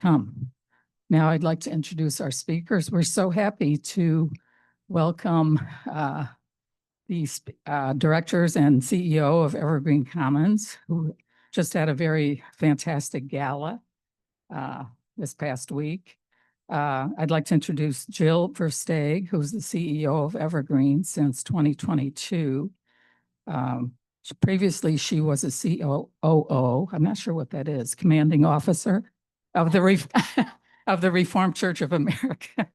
come. Now I'd like to introduce our speakers. We're so happy to welcome the directors and CEO of Evergreen Commons, who just had a very fantastic gala this past week. I'd like to introduce Jill Steeg, who's the CEO of Evergreen since 2022. Previously, she was a COO. I'm not sure what that is, commanding officer of the of the Reformed Church of America.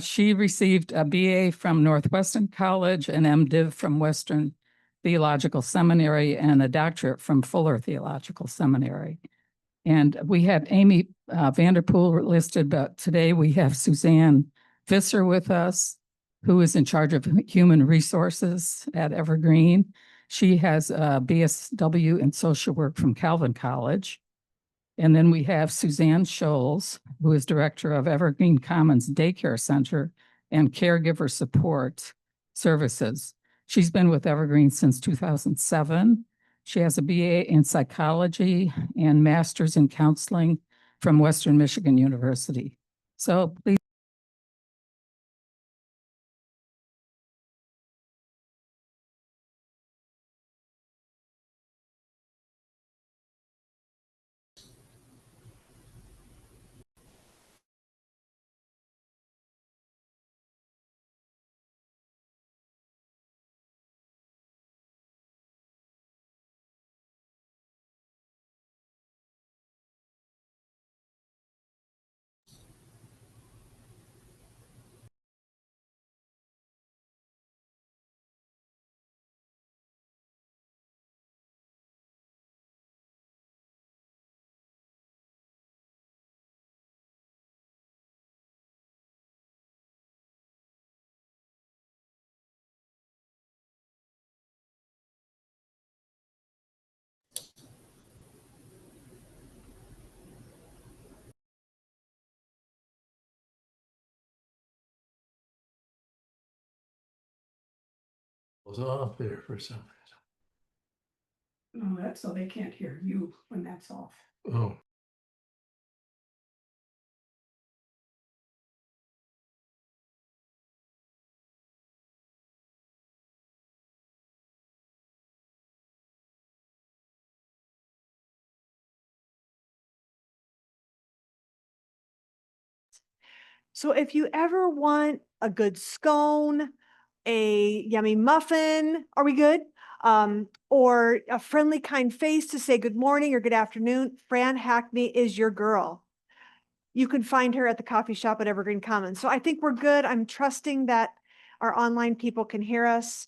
She received a BA from Northwestern College, an MDiv from Western Theological Seminary, and a doctorate from Fuller Theological Seminary. And we had Amy Vande listed, but today we have Suzanne Visser with us, who is in charge of human resources at Evergreen. She has a BSW in social work from Calvin College. And then we have Suzanne Sholes, who is director of Evergreen Commons Daycare Center and Caregiver Support Services. She's been with Evergreen since 2007. She has a BA in psychology and master's in counseling from Western Michigan University. So please. Was off there for some No, that's so they can't hear you when that's off. reason. Oh. So if you ever want a good scone, a yummy muffin, are we good? Or a friendly, kind face to say good morning or good afternoon, Fran Hackney is your girl. You can find her at the coffee shop at Evergreen Commons. So I think we're good. I'm trusting that our online people can hear us.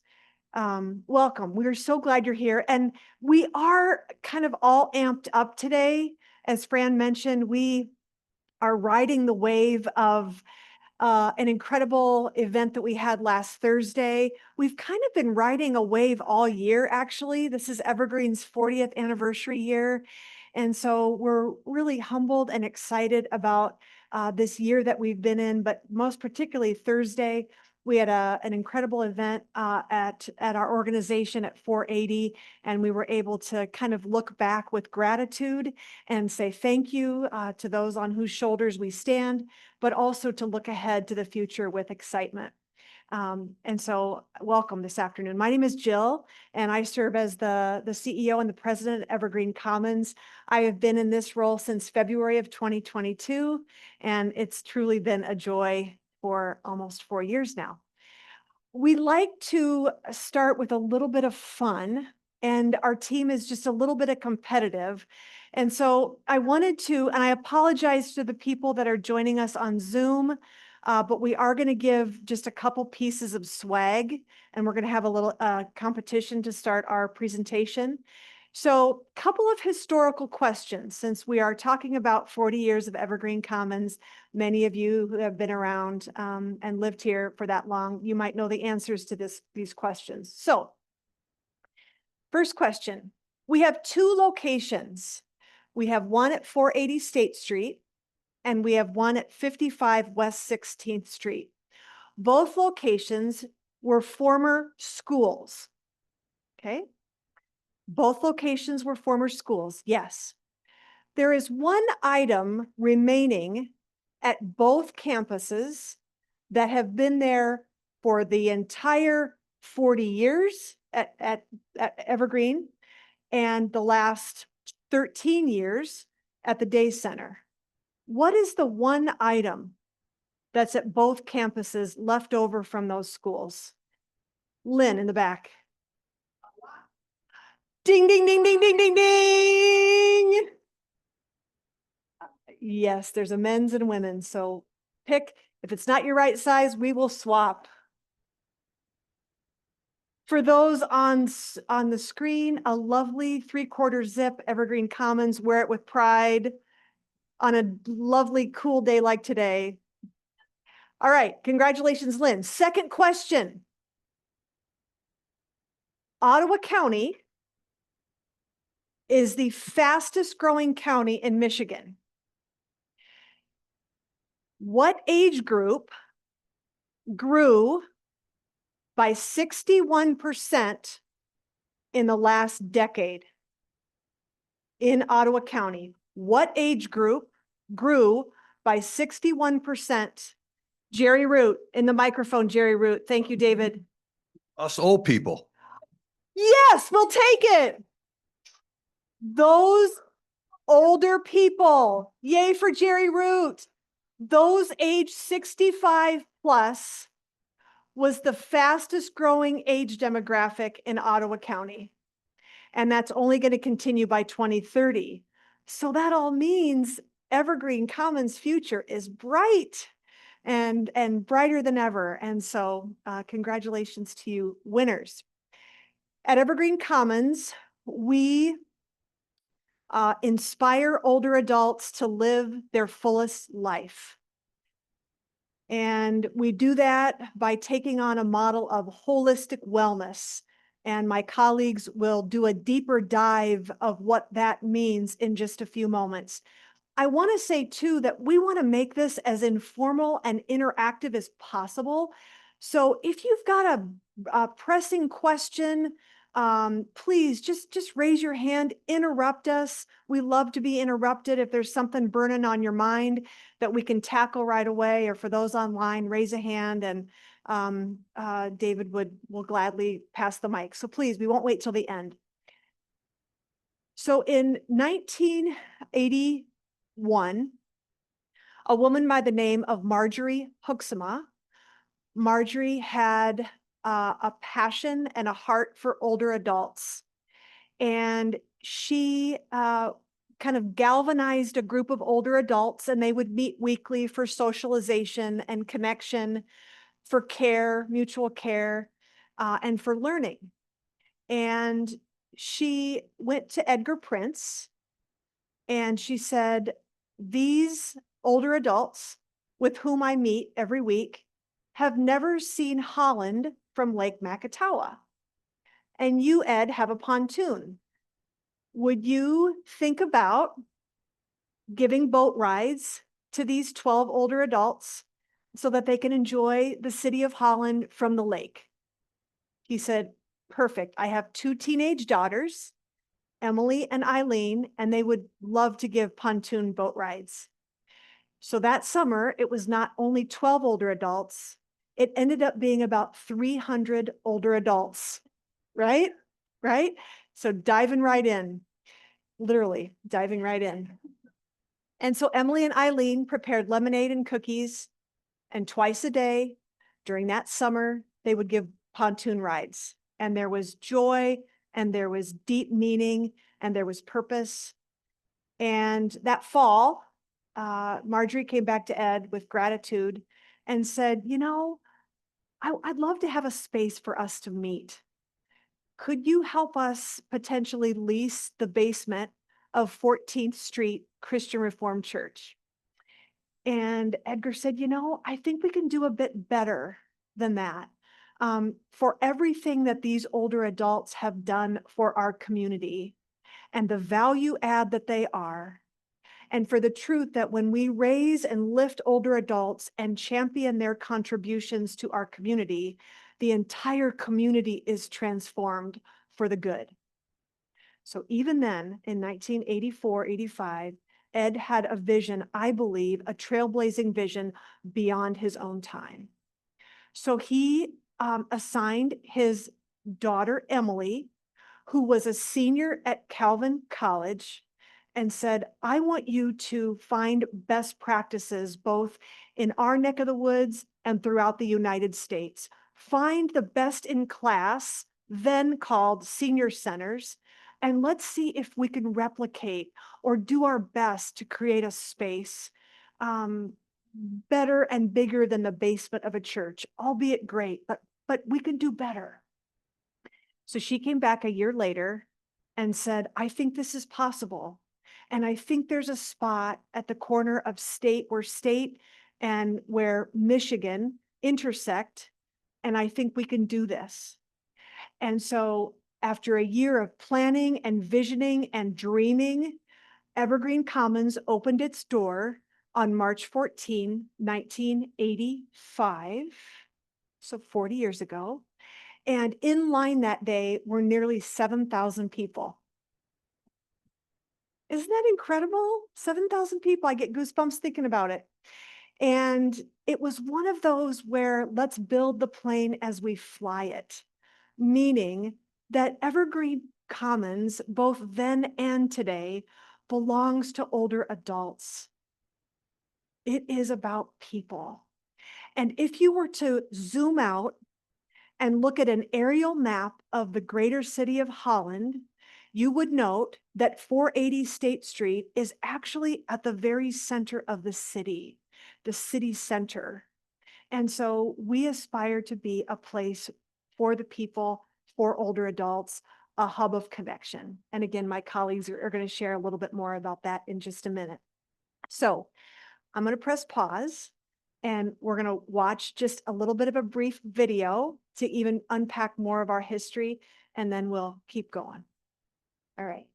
Welcome. We're so glad you're here. And we are kind of all amped up today. As Fran mentioned, we are riding the wave of an incredible event that we had last Thursday. We've kind of been riding a wave all year, actually. This is Evergreen's 40th anniversary year. And so we're really humbled and excited about this year that we've been in, but most particularly Thursday, we had an incredible event at our organization at 480, and we were able to kind of look back with gratitude and say thank you to those on whose shoulders we stand, but also to look ahead to the future with excitement. And so welcome this afternoon. My name is Jill, and I serve as the CEO and the president of Evergreen Commons. I have been in this role since February of 2022, and it's truly been a joy for almost 4 years now. We like to start with a little bit of fun, and our team is just a little bit of competitive. And so I wanted to, and I apologize to the people that are joining us on Zoom, but we are going to give just a couple pieces of swag, and we're going to have a little competition to start our presentation. So a couple of historical questions, since we are talking about 40 years of Evergreen Commons. Many of you who have been around and lived here for that long, you might know the answers to these questions. So first question, we have 2 locations. We have one at 480 State Street, and we have one at 55 West 16th Street. Both locations were former schools, okay? Both locations were former schools, yes. There is one item remaining at both campuses that have been there for the entire 40 years at Evergreen and the last 13 years at the day center. What is the one item that's at both campuses left over from those schools? Lynn in the back. Ding, ding, ding, ding, ding, ding, ding. Yes, there's a men's and women's. So pick, if it's not your right size, we will swap. For those on the screen, a lovely 3/4 zip Evergreen Commons, wear it with pride on a lovely cool day like today. All right, congratulations, Lynn. Second question. Ottawa County is the fastest growing county in Michigan. What age group grew by 61% in the last decade in Ottawa County? What age group grew by 61%? Jerry Root in the microphone, Jerry Root. Thank you, David. Us old people. Yes, we'll take it. Those older people, yay for Jerry Root. Those age 65 plus was the fastest growing age demographic in Ottawa County. And that's only going to continue by 2030. So that all means Evergreen Commons future is bright and brighter than ever. And so congratulations to you winners. At Evergreen Commons, we inspire older adults to live their fullest life. And we do that by taking on a model of holistic wellness. And my colleagues will do a deeper dive of what that means in just a few moments. I want to say too that we want to make this as informal and interactive as possible. So if you've got a pressing question, please just raise your hand, interrupt us. We love to be interrupted. If there's something burning on your mind that we can tackle right away, or for those online, raise a hand and David will gladly pass the mic. So please, we won't wait till the end. So in 1981, a woman by the name of Marjorie Hoeksema, Marjorie had a passion and a heart for older adults. And she kind of galvanized a group of older adults, and they would meet weekly for socialization and connection, for care, mutual care, and for learning. And she went to Edgar Prince and she said, these older adults with whom I meet every week have never seen Holland from Lake Makatawa. And you, Ed, have a pontoon. Would you think about giving boat rides to these 12 older adults so that they can enjoy the city of Holland from the lake? He said, perfect. I have 2 teenage daughters, Emily and Eileen, and they would love to give pontoon boat rides. So that summer, it was not only 12 older adults, it ended up being about 300 older adults, right? Right? So diving right in, literally diving right in. And so Emily and Eileen prepared lemonade and cookies, and twice a day during that summer, they would give pontoon rides. And there was joy, and there was deep meaning, and there was purpose. And that fall, Marjorie came back to Ed with gratitude and said, you know, I'd love to have a space for us to meet. Could you help us potentially lease the basement of 14th Street Christian Reformed Church? And Edgar said, you know, I think we can do a bit better than that. For everything that these older adults have done for our community and the value add that they are, and for the truth that when we raise and lift older adults and champion their contributions to our community, the entire community is transformed for the good. So even then, in 1984, 85, Ed had a vision, I believe, a trailblazing vision beyond his own time. So he assigned his daughter, Emily, who was a senior at Calvin College, and said, I want you to find best practices both in our neck of the woods and throughout the United States. Find the best in class, then called senior centers, and let's see if we can replicate or do our best to create a space better and bigger than the basement of a church, albeit great, but we can do better. So she came back a year later and said, I think this is possible. And I think there's a spot at the corner of state and where Michigan intersect. And I think we can do this. And so after a year of planning and visioning and dreaming, Evergreen Commons opened its door on March 14, 1985. So 40 years ago. And in line that day were nearly 7,000 people. Isn't that incredible? 7,000 people. I get goosebumps thinking about it. And it was one of those where let's build the plane as we fly it, meaning that Evergreen Commons, both then and today, belongs to older adults. It is about people. And if you were to zoom out and look at an aerial map of the greater city of Holland, you would note that 480 State Street is actually at the very center of the city center. And so we aspire to be a place for the people, for older adults, a hub of connection. And again, my colleagues are going to share a little bit more about that in just a minute. So I'm going to press pause. And we're going to watch just a little bit of a brief video to even unpack more of our history, and then we'll keep going. All right.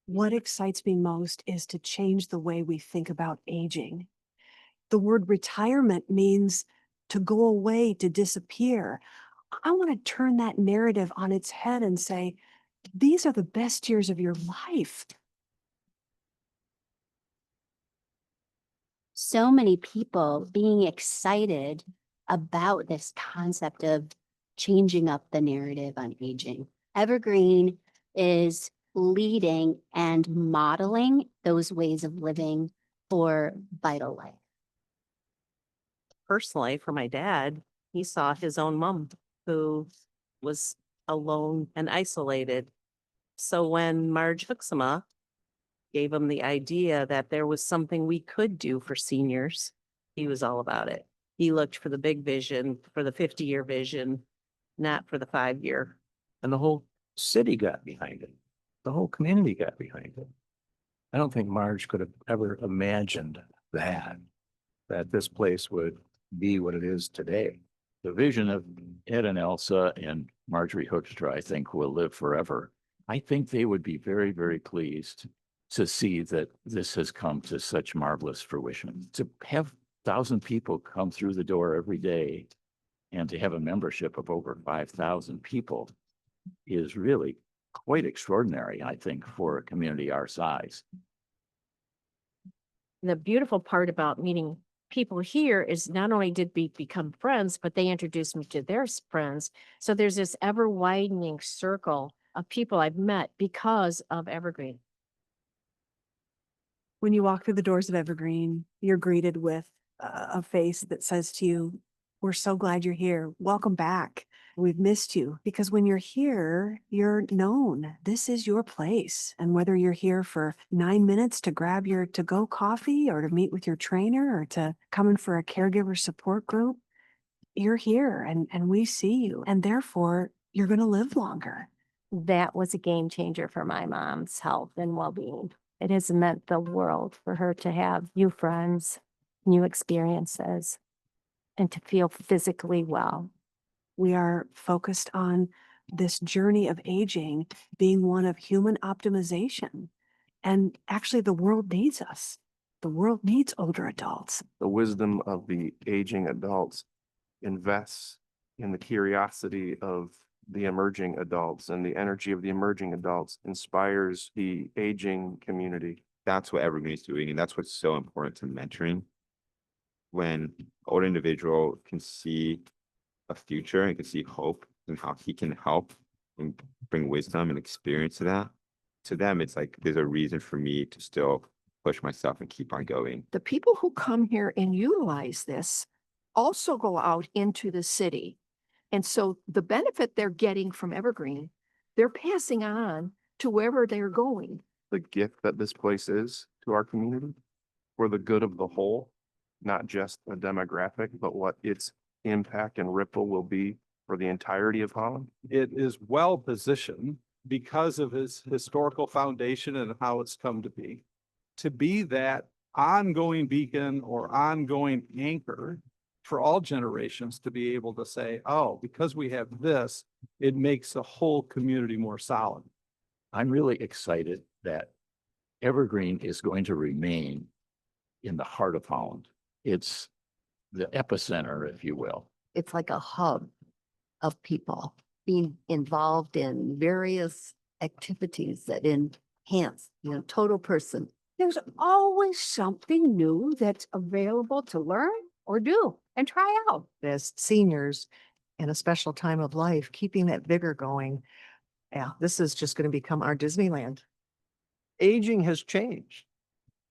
What excites me most is to change the way we think about aging. The word retirement means to go away, to disappear. I want to turn that narrative on its head and say, these are the best years of your life. So many people being excited about this concept of changing up the narrative on aging. Evergreen is leading and modeling those ways of living for Vital Life. Personally, for my dad, he saw his own mom who was alone and isolated. So when Marge Huxema gave him the idea that there was something we could do for seniors, he was all about it. He looked for the big vision, for the 50-year vision, not for the 5-year. And the whole city got behind it. The whole community got behind it. I don't think Marge could have ever imagined that this place would be what it is today. The vision of Ed and Elsa and Marjorie Hoekstra, I think, will live forever. I think they would be very, very pleased to see that this has come to such marvelous fruition. To have 1,000 people come through the door every day and to have a membership of over 5,000 people is really quite extraordinary, I think, for a community our size. The beautiful part about meeting people here is not only did we become friends, but they introduced me to their friends. So there's this ever widening circle of people I've met because of Evergreen. When you walk through the doors of Evergreen, you're greeted with a face that says to you, we're so glad you're here. Welcome back. We've missed you. Because when you're here, you're known. This is your place. And whether you're here for 9 minutes to grab your to-go coffee or to meet with your trainer or to come in for a caregiver support group, you're here and we see you. And therefore, you're going to live longer. That was a game changer for my mom's health and well-being. It has meant the world for her to have new friends, new experiences, and to feel physically well. We are focused on this journey of aging being one of human optimization. And actually, the world needs us. The world needs older adults. The wisdom of the aging adults invests in the curiosity of the emerging adults, and the energy of the emerging adults inspires the aging community. That's what Evergreen is doing, and that's what's so important to mentoring. When an older individual can see a future and can see hope and how he can help and bring wisdom and experience to them, it's like there's a reason for me to still push myself and keep on going. The people who come here and utilize this also go out into the city. And so the benefit they're getting from Evergreen, they're passing on to wherever they're going. The gift that this place is to our community for the good of the whole, not just a demographic, but what its impact and ripple will be for the entirety of Holland. It is well positioned because of its historical foundation and how it's come to be that ongoing beacon or ongoing anchor for all generations to be able to say, oh, because we have this, it makes the whole community more solid. I'm really excited that Evergreen is going to remain in the heart of Holland. It's the epicenter, if you will. It's like a hub of people being involved in various activities that enhance, total person. There's always something new that's available to learn or do and try out. As seniors in a special time of life, keeping that vigor going. Yeah, this is just going to become our Disneyland. Aging has changed.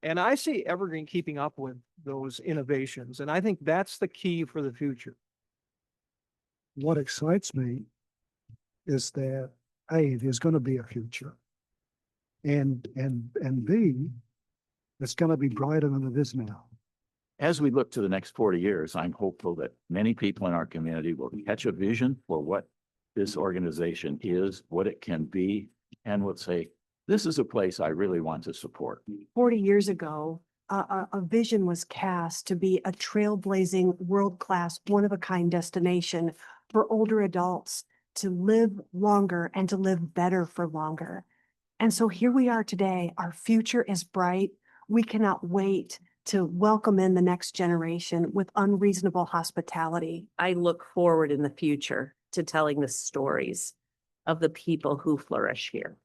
And I see Evergreen keeping up with those innovations. And I think that's the key for the future. What excites me is that A, there's going to be a future. And B, it's going to be brighter than it is now. As we look to the next 40 years, I'm hopeful that many people in our community will catch a vision for what this organization is, what it can be, and will say, this is a place I really want to support. 40 years ago, a vision was cast to be a trailblazing, world-class, one-of-a-kind destination for older adults to live longer and to live better for longer. And so here we are today. Our future is bright. We cannot wait to welcome in the next generation with unreasonable hospitality. I look forward in the future to telling the stories of the people who flourish here.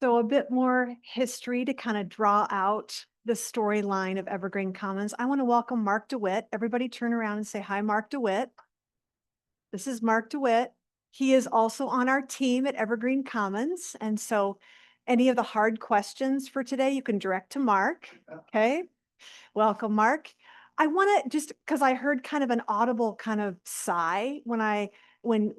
So a bit more history to kind of draw out the storyline of Evergreen Commons. I want to welcome Mark DeWitt. Everybody turn around and say hi, Mark DeWitt. This is Mark DeWitt. He is also on our team at Evergreen Commons. And so any of the hard questions for today, you can direct to Mark. Okay. Welcome, Mark. I want to just, because I heard kind of an audible kind of sigh when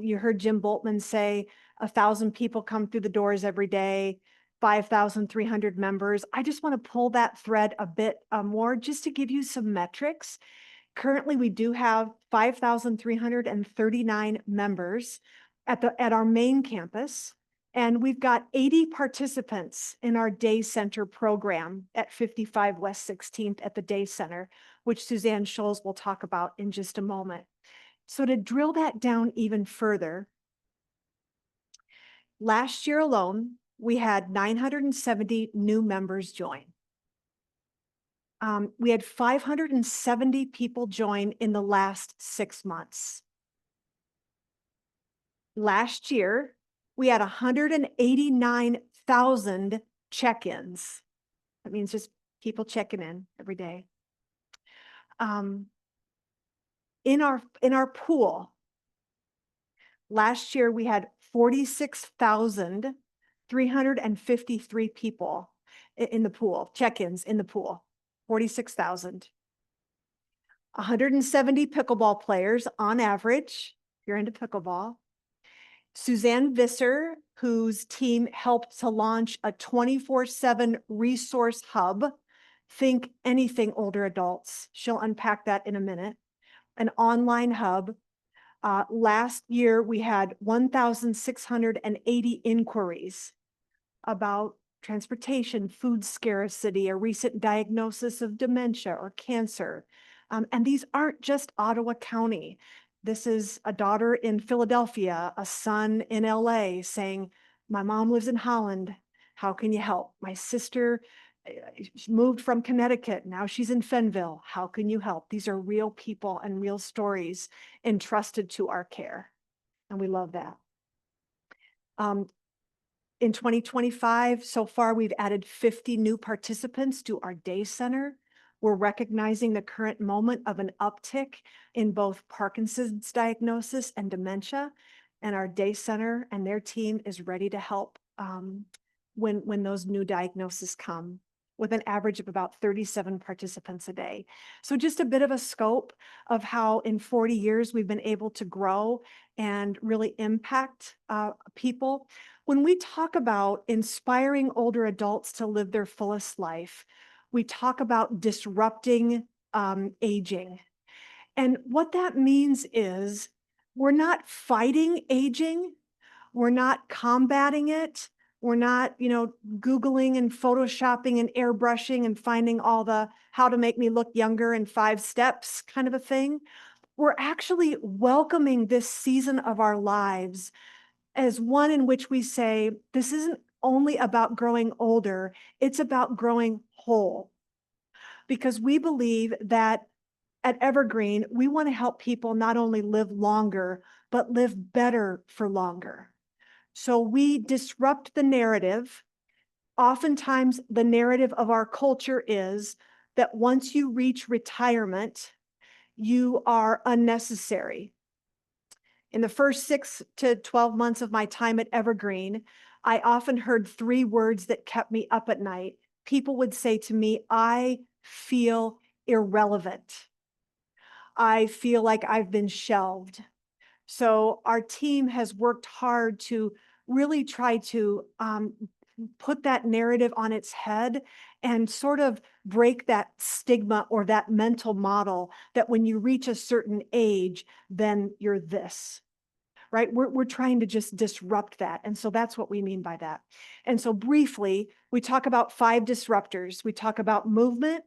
you heard Jim Boltman say 1,000 people come through the doors every day, 5,300 members. I just want to pull that thread a bit more just to give you some metrics. Currently, we do have 5,339 members at our main campus, and we've got 80 participants in our day center program at 55 West 16th at the day center, which Suzanne Sholes will talk about in just a moment. So to drill that down even further, last year alone, we had 970 new members join. We had 570 people join in the last 6 months. Last year, we had 189,000 check-ins. That means just people checking in every day. In our pool, last year we had 46,353 people in the pool, check-ins in the pool, 46,000. 170 pickleball players on average, if you're into pickleball. Suzanne Visser, whose team helped to launch a 24/7 resource hub. Think anything older adults. She'll unpack that in a minute. An online hub. Last year, we had 1,680 inquiries about transportation, food scarcity, a recent diagnosis of dementia or cancer. And these aren't just Ottawa County. This is a daughter in Philadelphia, a son in LA saying, my mom lives in Holland. How can you help? My sister she moved from Connecticut. Now she's in Fenville. How can you help? These are real people and real stories entrusted to our care. And we love that. In 2025, so far, we've added 50 new participants to our day center. We're recognizing the current moment of an uptick in both Parkinson's diagnosis and dementia. And our day center and their team is ready to help when those new diagnoses come, with an average of about 37 participants a day. So just a bit of a scope of how in 40 years we've been able to grow and really impact people. When we talk about inspiring older adults to live their fullest life, we talk about disrupting aging. And what that means is we're not fighting aging. We're not combating it. We're not, Googling and Photoshopping and airbrushing and finding all the how to make me look younger in 5 steps kind of a thing. We're actually welcoming this season of our lives as one in which we say, this isn't only about growing older, it's about growing whole. Because we believe that at Evergreen, we want to help people not only live longer, but live better for longer. So we disrupt the narrative. Oftentimes, the narrative of our culture is that once you reach retirement, you are unnecessary. In the first 6 to 12 months of my time at Evergreen, I often heard 3 words that kept me up at night. People would say to me, I feel irrelevant. I feel like I've been shelved. So our team has worked hard to really try to put that narrative on its head and sort of break that stigma or that mental model that when you reach a certain age, then you're this, right? We're trying to just disrupt that. And so that's what we mean by that. And so briefly, we talk about 5 disruptors. We talk about movement.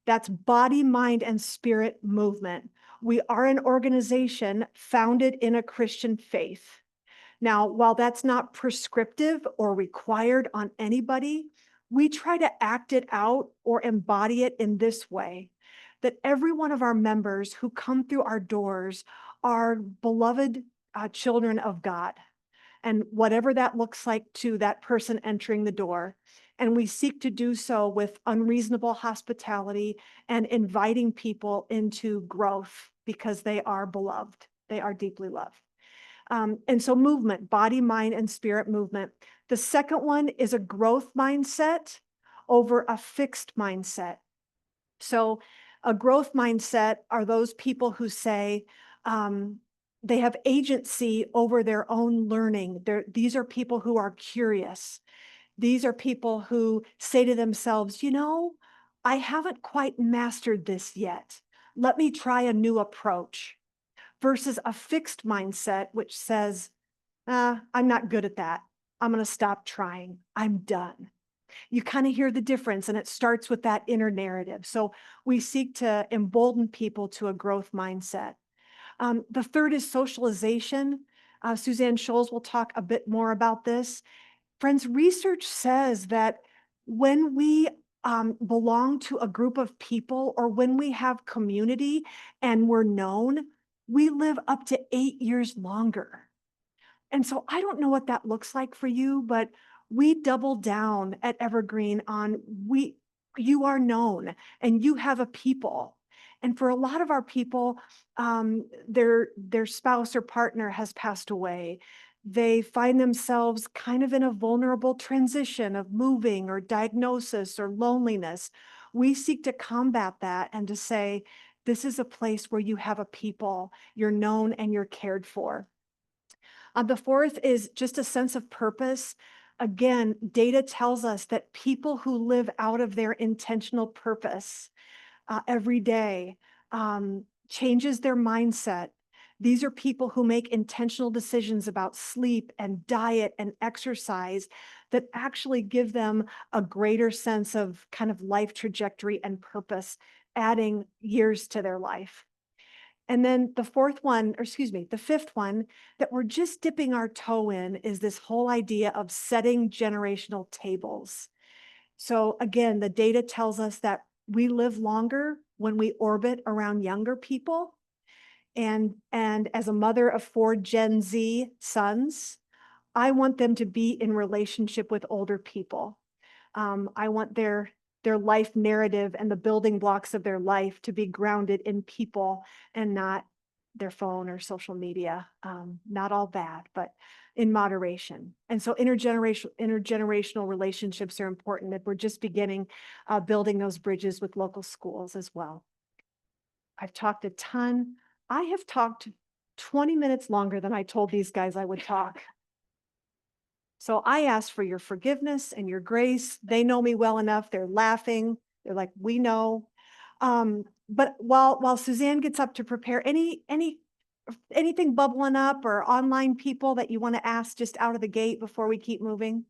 That's body, mind, and spirit movement. We are an organization founded in a Christian faith. Now, while that's not prescriptive or required on anybody, we try to act it out or embody it in this way, that every one of our members who come through our doors are beloved children of God, and whatever that looks like to that person entering the door. And we seek to do so with unreasonable hospitality and inviting people into growth because they are beloved. They are deeply loved. And so movement, body, mind, and spirit movement. The second one is a growth mindset over a fixed mindset. So a growth mindset are those people who say, they have agency over their own learning. These are people who are curious. These are people who say to themselves, I haven't quite mastered this yet. Let me try a new approach. Versus a fixed mindset, which says, I'm not good at that. I'm going to stop trying. I'm done. You kind of hear the difference, and it starts with that inner narrative. So we seek to embolden people to a growth mindset. The third is socialization. Suzanne Sholes will talk a bit more about this. Friends, research says that when we belong to a group of people or when we have community and we're known, we live up to 8 years longer. And so I don't know what that looks like for you, but we double down at Evergreen on you are known and you have a people. And for a lot of our people, their spouse or partner has passed away. They find themselves kind of in a vulnerable transition of moving or diagnosis or loneliness. We seek to combat that and to say, this is a place where you have a people, you're known and you're cared for. The fourth is just a sense of purpose. Again, data tells us that people who live out of their intentional purpose every day changes their mindset. These are people who make intentional decisions about sleep and diet and exercise that actually give them a greater sense of kind of life trajectory and purpose, adding years to their life. And then the fifth one that we're just dipping our toe in is this whole idea of setting generational tables. So again, the data tells us that we live longer when we orbit around younger people. And as a mother of 4 Gen Z sons, I want them to be in relationship with older people. I want their life narrative and the building blocks of their life to be grounded in people and not their phone or social media. Not all bad, but in moderation. And so intergenerational relationships are important, that we're just beginning building those bridges with local schools as well. I've talked a ton. I have talked 20 minutes longer than I told these guys I would talk. So I ask for your forgiveness and your grace. They know me well enough. They're laughing. They're like, we know. But while Suzanne gets up to prepare, anything bubbling up or online people that you want to ask just out of the gate before we keep moving?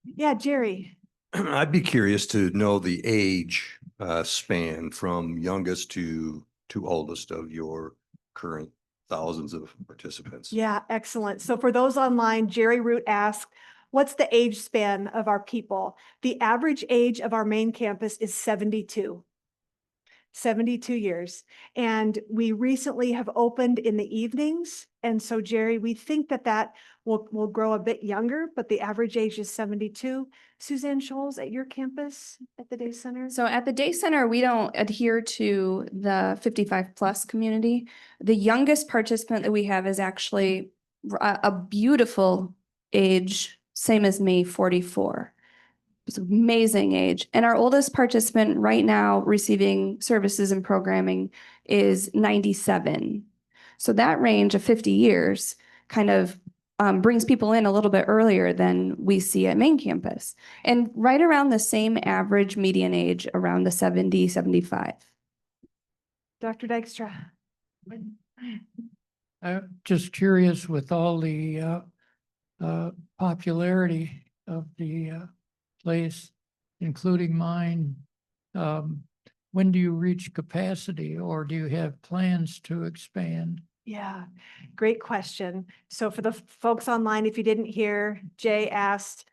Yeah, Jerry. I'd be curious to know the age span from youngest to oldest of your current thousands of participants. Yeah, excellent. So for those online, Jerry Root asked, what's the age span of our people? The average age of our main campus is 72. 72 years. And we recently have opened in the evenings. And so, Jerry, we think that will grow a bit younger, but the average age is 72. Suzanne Sholes, at your campus at the day center? So at the day center, we don't adhere to the 55 plus community. The youngest participant that we have is actually a beautiful age, same as me, 44. It's an amazing age. And our oldest participant right now receiving services and programming is 97. So that range of 50 years kind of brings people in a little bit earlier than we see at main campus. And right around the same average median age, around the 70, 75. Dr. Dykstra. I'm just curious, with all the popularity of the place, including mine, when do you reach capacity, or do you have plans to expand? Yeah, great question. So for the folks online, if you didn't hear, Jay asked,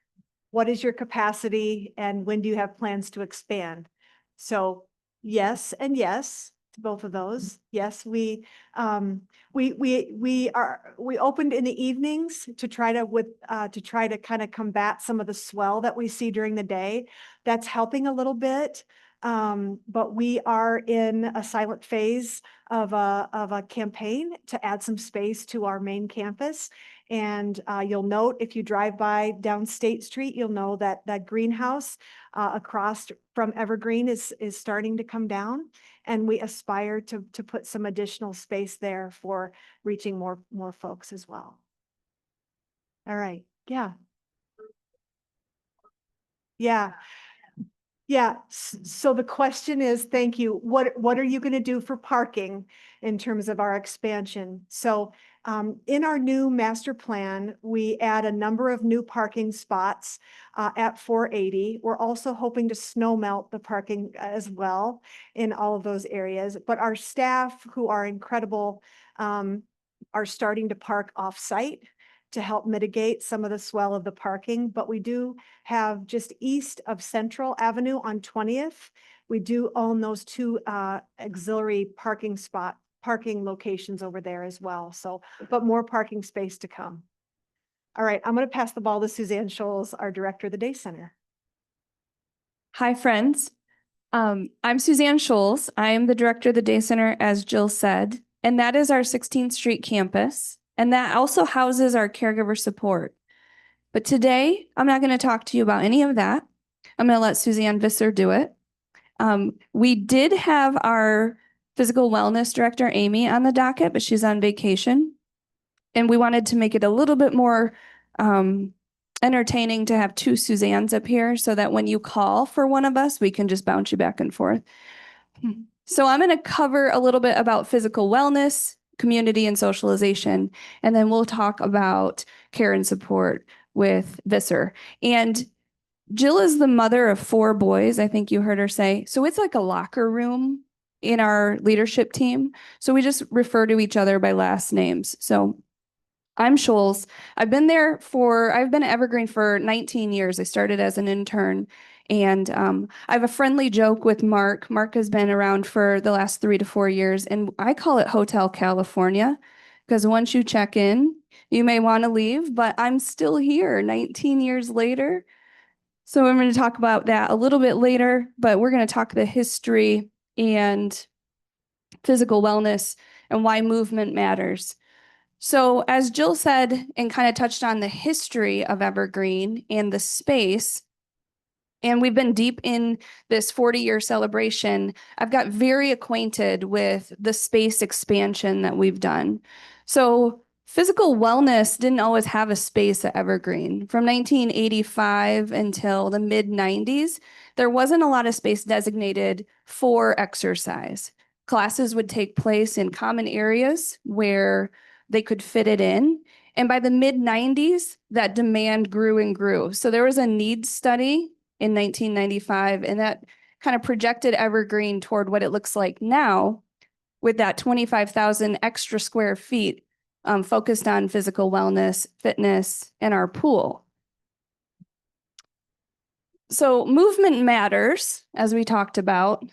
what is your capacity and when do you have plans to expand? So yes and yes to both of those. Yes, we opened in the evenings to try to kind of combat some of the swell that we see during the day. That's helping a little bit. But we are in a silent phase of a campaign to add some space to our main campus. And you'll note, if you drive by down State Street, you'll know that that greenhouse across from Evergreen is starting to come down. And we aspire to put some additional space there for reaching more folks as well. All right. Yeah. Yeah. Yeah, so the question is, thank you, what are you going to do for parking in terms of our expansion? So in our new master plan, we add a number of new parking spots at 480. We're also hoping to snow melt the parking as well in all of those areas. But our staff, who are incredible, are starting to park off-site to help mitigate some of the swell of the parking. But we do have just east of Central Avenue on 20th. We do own those 2 auxiliary parking locations over there as well. So, but more parking space to come. All right, I'm going to pass the ball to Suzanne Sholes, our director of the day center. Hi, friends. I'm Suzanne Sholes. I am the director of the day center, as Jill said, and that is our 16th Street campus. And that also houses our caregiver support. But today, I'm not going to talk to you about any of that. I'm going to let Suzanne Visser do it. We did have our physical wellness director, Amy, on the docket, but she's on vacation. And we wanted to make it a little bit more entertaining to have 2 Suzannes up here so that when you call for one of us, we can just bounce you back and forth. So I'm going to cover a little bit about physical wellness, community and socialization, and then we'll talk about care and support with Visser. And Jill is the mother of 4 boys, I think you heard her say. So it's like a locker room in our leadership team. So we just refer to each other by last names. So I'm Sholes. I've been at Evergreen for 19 years. I started as an intern. And I have a friendly joke with Mark. Mark has been around for the last 3 to 4 years. And I call it Hotel California, because once you check in, you may want to leave, but I'm still here 19 years later. So I'm going to talk about that a little bit later, but we're going to talk the history and physical wellness and why movement matters. So as Jill said and kind of touched on the history of Evergreen and the space, and we've been deep in this 40-year celebration, I've got very acquainted with the space expansion that we've done. So physical wellness didn't always have a space at Evergreen. From 1985 until the mid-90s, there wasn't a lot of space designated for exercise. Classes would take place in common areas where they could fit it in. And by the mid-90s, that demand grew and grew. So there was a needs study in 1995, and that kind of projected Evergreen toward what it looks like now with that 25,000 extra square feet focused on physical wellness, fitness, and our pool. So movement matters, as we talked about,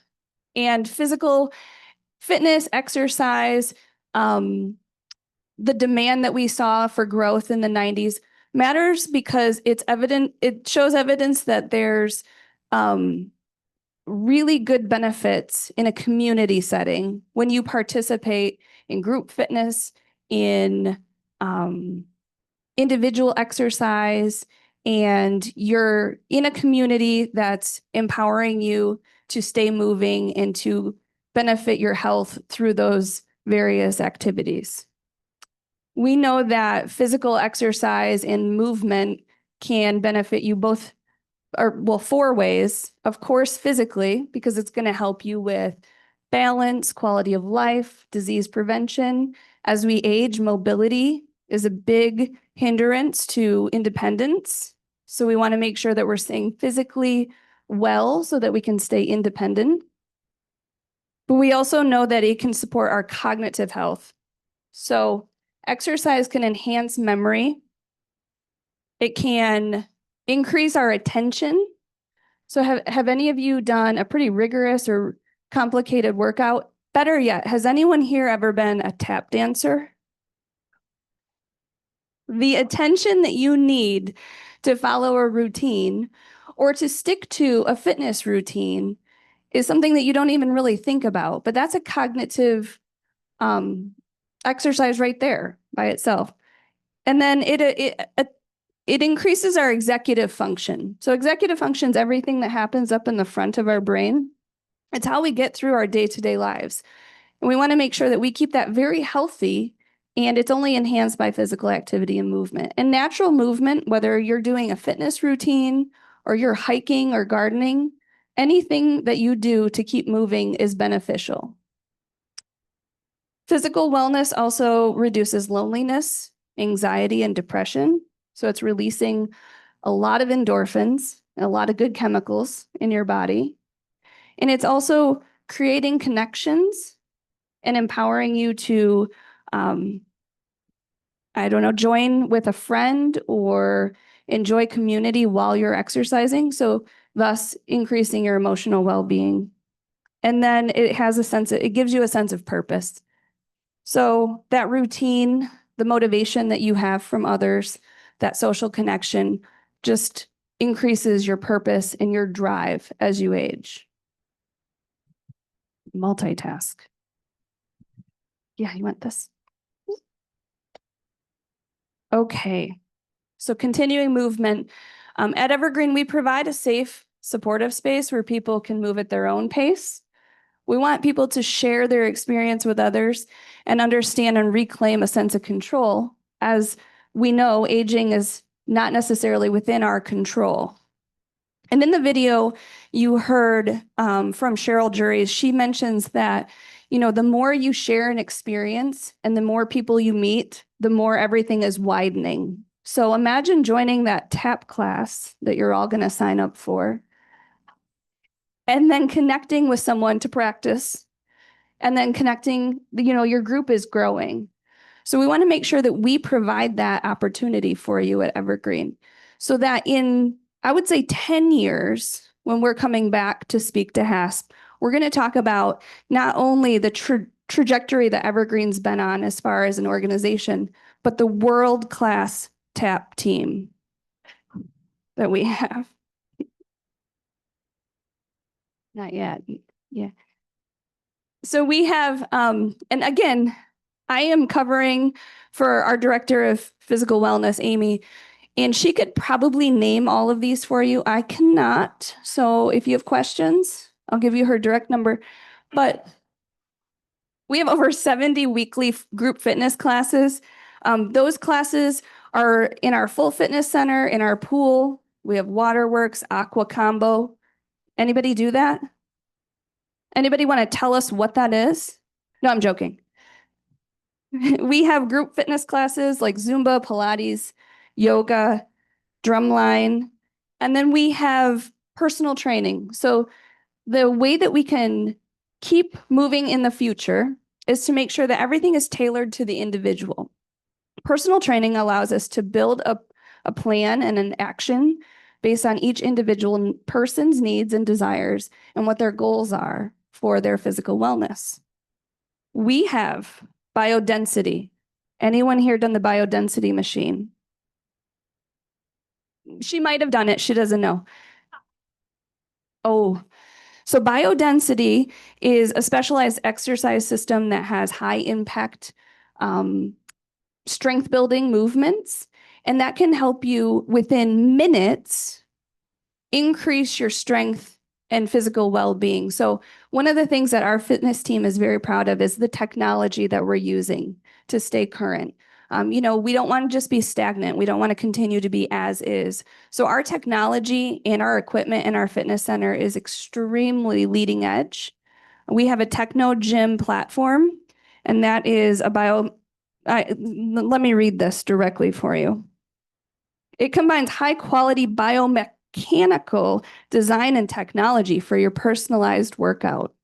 and physical fitness, exercise, the demand that we saw for growth in the 90s matters because it's evident, it shows evidence that there's really good benefits in a community setting when you participate in group fitness, in individual exercise, and you're in a community that's empowering you to stay moving and to benefit your health through those various activities. We know that physical exercise and movement can benefit you both, or well, 4 ways. Of course, physically, because it's going to help you with balance, quality of life, disease prevention. As we age, mobility is a big hindrance to independence. So we want to make sure that we're staying physically well so that we can stay independent. But we also know that it can support our cognitive health. So exercise can enhance memory. It can increase our attention. So have any of you done a pretty rigorous or complicated workout? Better yet, has anyone here ever been a tap dancer? The attention that you need to follow a routine or to stick to a fitness routine is something that you don't even really think about, but that's a cognitive exercise right there by itself. And then it increases our executive function. So executive function is everything that happens up in the front of our brain. It's how we get through our day-to-day lives. And we want to make sure that we keep that very healthy, and it's only enhanced by physical activity and movement. And natural movement, whether you're doing a fitness routine or you're hiking or gardening, anything that you do to keep moving is beneficial. Physical wellness also reduces loneliness, anxiety, and depression. So it's releasing a lot of endorphins, a lot of good chemicals in your body. And it's also creating connections and empowering you to, join with a friend or enjoy community while you're exercising. So thus increasing your emotional well-being. And then it gives you a sense of purpose. So that routine, the motivation that you have from others, that social connection just increases your purpose and your drive as you age. Multitask. Yeah, you want this? Okay, so continuing movement. At Evergreen, we provide a safe, supportive space where people can move at their own pace. We want people to share their experience with others and understand and reclaim a sense of control. As we know, aging is not necessarily within our control. And in the video you heard from Cheryl Juries, she mentions that, the more you share an experience and the more people you meet, the more everything is widening. So imagine joining that tap class that you're all going to sign up for, and then connecting with someone to practice, and then connecting, your group is growing. So we want to make sure that we provide that opportunity for you at Evergreen, so that in, I would say, 10 years, when we're coming back to speak to HASP, we're going to talk about not only the trajectory that Evergreen's been on as far as an organization, but the world-class tap team that we have. Not yet. Yeah. So we have, and again, I am covering for our director of physical wellness, Amy, and she could probably name all of these for you. I cannot. So if you have questions, I'll give you her direct number. But we have over 70 weekly group fitness classes. Those classes are in our full fitness center, in our pool. We have Waterworks, Aqua Combo. Anybody do that? Anybody want to tell us what that is? No, I'm joking. We have group fitness classes like Zumba, Pilates, yoga, drumline, and then we have personal training. So the way that we can keep moving in the future is to make sure that everything is tailored to the individual. Personal training allows us to build a plan and an action based on each individual person's needs and desires and what their goals are for their physical wellness. We have biodensity. Anyone here done the biodensity machine? She might have done it. She doesn't know. Oh, so biodensity is a specialized exercise system that has high impact strength building movements, and that can help you within minutes increase your strength and physical well-being. So one of the things that our fitness team is very proud of is the technology that we're using to stay current. We don't want to just be stagnant. We don't want to continue to be as is. So our technology and our equipment in our fitness center is extremely leading edge. We have a techno gym platform, and that is let me read this directly for you. It combines high quality biomechanical design and technology for your personalized workout.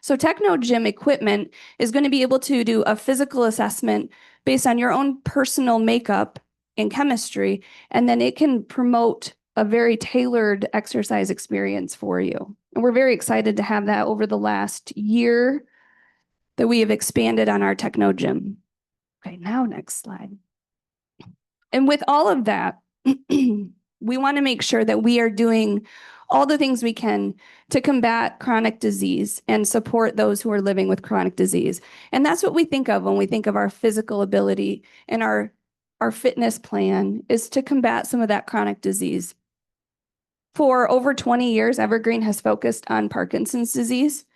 So Techno Gym equipment is going to be able to do a physical assessment based on your own personal makeup and chemistry, and then it can promote a very tailored exercise experience for you. And we're very excited to have that over the last year that we have expanded on our Techno Gym. Okay, now next slide. And with all of that, we want to make sure that we are doing all the things we can to combat chronic disease and support those who are living with chronic disease. And that's what we think of when we think of our physical ability, and our fitness plan is to combat some of that chronic disease. For over 20 years, Evergreen has focused on Parkinson's disease.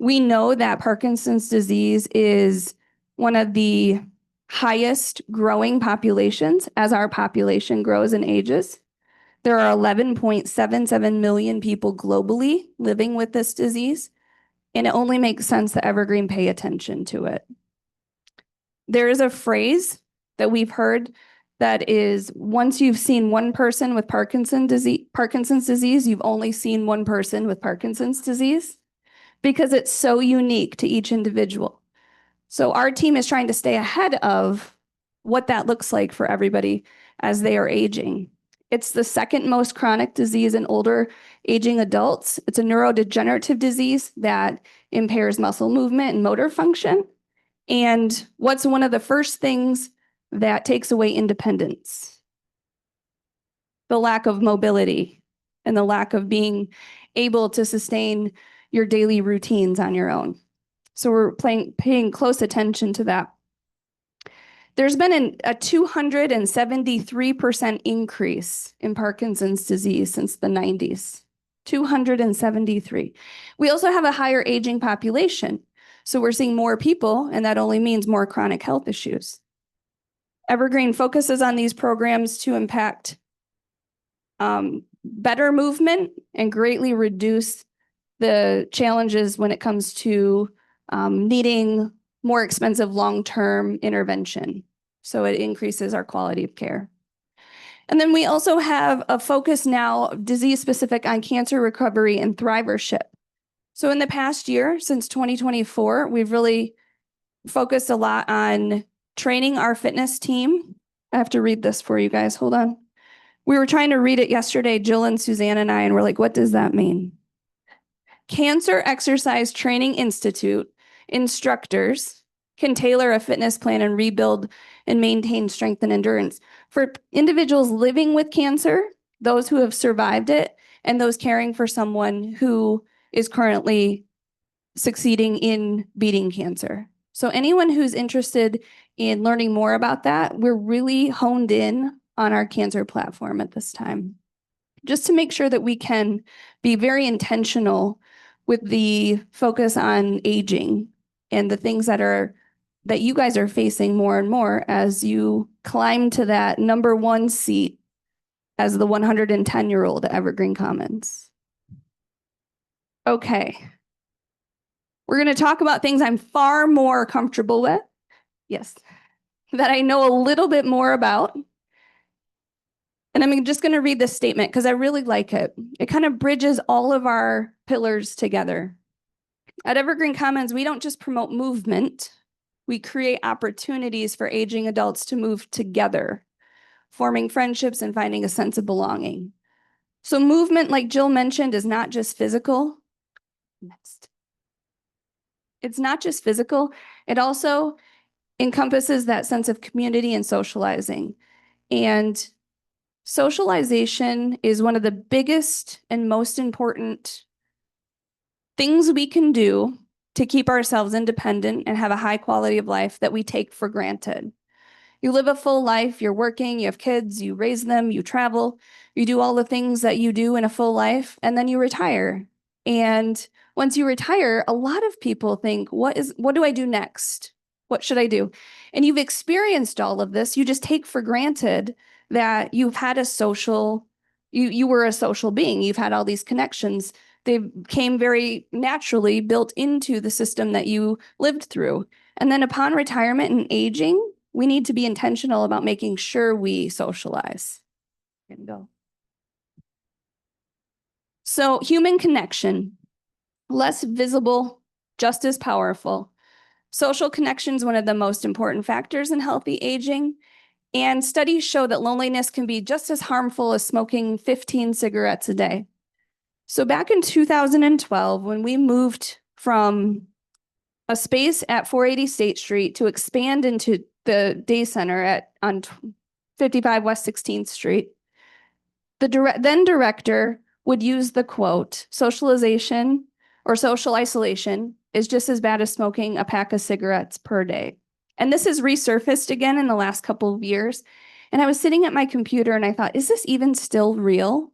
We know that Parkinson's disease is one of the highest growing populations as our population grows and ages. There are 11.77 million people globally living with this disease, and it only makes sense that Evergreen pay attention to it. There is a phrase that we've heard that is, once you've seen one person with Parkinson's disease, you've only seen one person with Parkinson's disease, because it's so unique to each individual. So our team is trying to stay ahead of what that looks like for everybody as they are aging. It's the second most chronic disease in older aging adults. It's a neurodegenerative disease that impairs muscle movement and motor function. And what's one of the first things that takes away independence? The lack of mobility and the lack of being able to sustain your daily routines on your own. So we're paying close attention to that. There's been a 273% increase in Parkinson's disease since the 90s. 273. We also have a higher aging population. So we're seeing more people, and that only means more chronic health issues. Evergreen focuses on these programs to impact better movement and greatly reduce the challenges when it comes to needing more expensive long-term intervention. So it increases our quality of care. And then we also have a focus now, disease specific, on cancer recovery and thrivership. So in the past year, since 2024, we've really focused a lot on training our fitness team. I have to read this for you guys. Hold on. We were trying to read it yesterday, Jill and Suzanne and I, and we're like, what does that mean? Cancer Exercise Training Institute instructors can tailor a fitness plan and rebuild and maintain strength and endurance for individuals living with cancer, those who have survived it, and those caring for someone who is currently succeeding in beating cancer. So anyone who's interested in learning more about that, we're really honed in on our cancer platform at this time, just to make sure that we can be very intentional with the focus on aging and the things that you guys are facing more and more as you climb to that #1 seat as the 110-year-old at Evergreen Commons. Okay. We're going to talk about things I'm far more comfortable with. Yes. That I know a little bit more about. And I'm just going to read this statement because I really like it. It kind of bridges all of our pillars together. At Evergreen Commons, we don't just promote movement. We create opportunities for aging adults to move together, forming friendships and finding a sense of belonging. So movement, like Jill mentioned, is not just physical. Next. It's not just physical. It also encompasses that sense of community and socializing. And socialization is one of the biggest and most important things we can do to keep ourselves independent and have a high quality of life that we take for granted. You live a full life, you're working, you have kids, you raise them, you travel, you do all the things that you do in a full life, and then you retire. And once you retire, a lot of people think, what do I do next? What should I do? And you've experienced all of this. You just take for granted that you've had you were a social being. You've had all these connections. They came very naturally built into the system that you lived through. And then upon retirement and aging, we need to be intentional about making sure we socialize. So human connection, less visible, just as powerful. Social connection is one of the most important factors in healthy aging. And studies show that loneliness can be just as harmful as smoking 15 cigarettes a day. So back in 2012, when we moved from a space at 480 State Street to expand into the day center on 55 West 16th Street, the then director would use the quote, socialization or social isolation is just as bad as smoking a pack of cigarettes per day. And this has resurfaced again in the last couple of years. And I was sitting at my computer and I thought, is this even still real?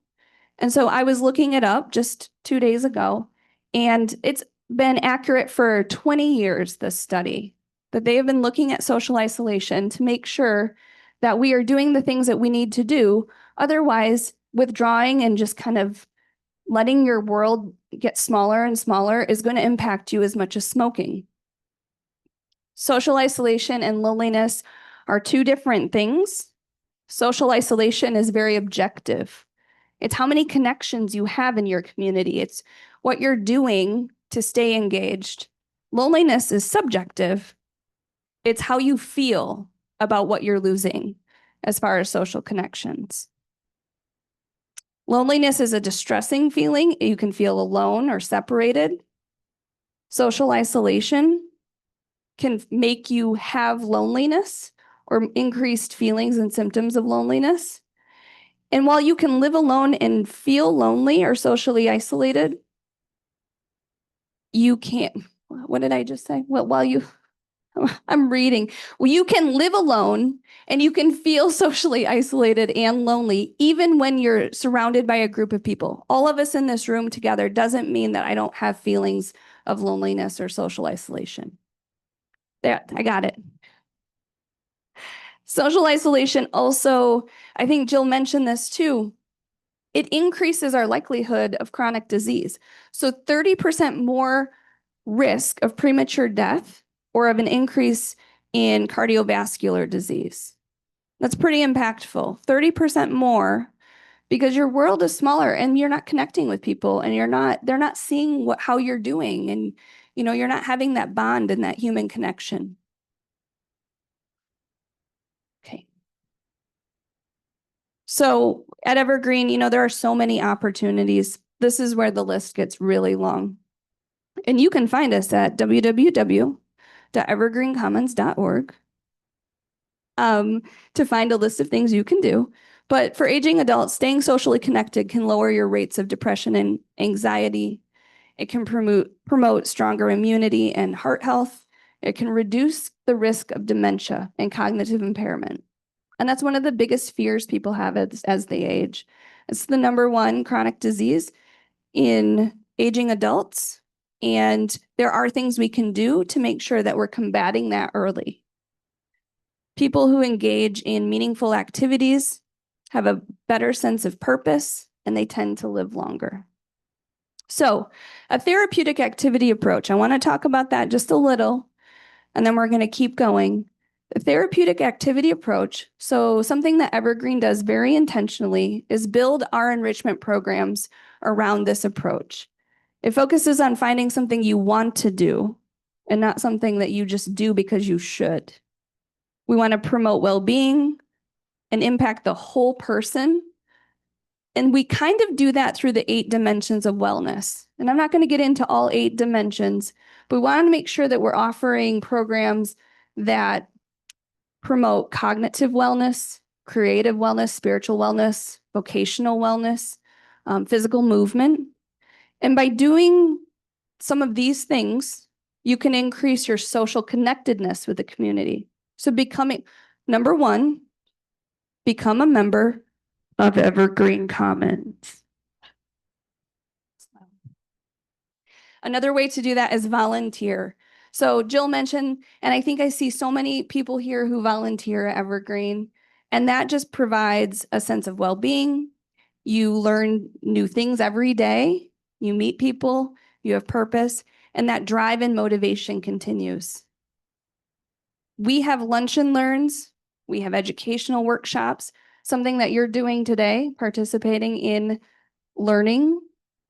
And so I was looking it up just 2 days ago, and it's been accurate for 20 years, this study, that they have been looking at social isolation to make sure that we are doing the things that we need to do. Otherwise, withdrawing and just kind of letting your world get smaller and smaller is going to impact you as much as smoking. Social isolation and loneliness are two different things. Social isolation is very objective. It's how many connections you have in your community. It's what you're doing to stay engaged. Loneliness is subjective. It's how you feel about what you're losing as far as social connections. Loneliness is a distressing feeling. You can feel alone or separated. Social isolation can make you have loneliness or increased feelings and symptoms of loneliness. And while you can live alone and feel lonely or socially isolated, you can't. What did I just say? Well, I'm reading. Well, you can live alone and you can feel socially isolated and lonely, even when you're surrounded by a group of people. All of us in this room together doesn't mean that I don't have feelings of loneliness or social isolation. There, I got it. Social isolation also, I think Jill mentioned this too, it increases our likelihood of chronic disease. So 30% more risk of premature death or of an increase in cardiovascular disease. That's pretty impactful. 30% more, because your world is smaller and you're not connecting with people, and they're not seeing how you're doing, and you're not having that bond and that human connection. Okay. So at Evergreen, there are so many opportunities. This is where the list gets really long. And you can find us at www.evergreencommons.org to find a list of things you can do. But for aging adults, staying socially connected can lower your rates of depression and anxiety. It can promote stronger immunity and heart health. It can reduce the risk of dementia and cognitive impairment. And that's one of the biggest fears people have as they age. It's the #1 chronic disease in aging adults. And there are things we can do to make sure that we're combating that early. People who engage in meaningful activities have a better sense of purpose, and they tend to live longer. So, a therapeutic activity approach. I want to talk about that just a little, and then we're going to keep going. The therapeutic activity approach, so something that Evergreen does very intentionally, is build our enrichment programs around this approach. It focuses on finding something you want to do and not something that you just do because you should. We want to promote well-being and impact the whole person. And we kind of do that through the 8 dimensions of wellness. And I'm not going to get into all 8 dimensions, but we want to make sure that we're offering programs that promote cognitive wellness, creative wellness, spiritual wellness, vocational wellness, physical movement. And by doing some of these things, you can increase your social connectedness with the community. So #1, become a member of Evergreen Commons. Another way to do that is volunteer. So Jill mentioned, and I think I see so many people here who volunteer at Evergreen, and that just provides a sense of well-being. You learn new things every day. You meet people, you have purpose, and that drive and motivation continues. We have lunch and learns. We have educational workshops. Something that you're doing today, participating in learning,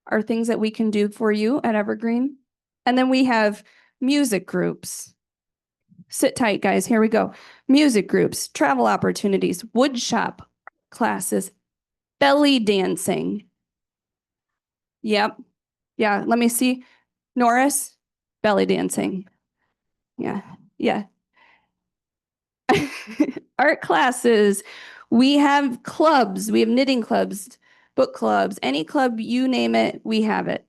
are things that we can do for you at Evergreen. And then we have music groups. Sit tight, guys. Here we go. Music groups, travel opportunities, wood shop classes, belly dancing. Yep. Yeah, let me see. Norris, belly dancing. Yeah, yeah. Art classes. We have clubs. We have knitting clubs, book clubs, any club, you name it, we have it.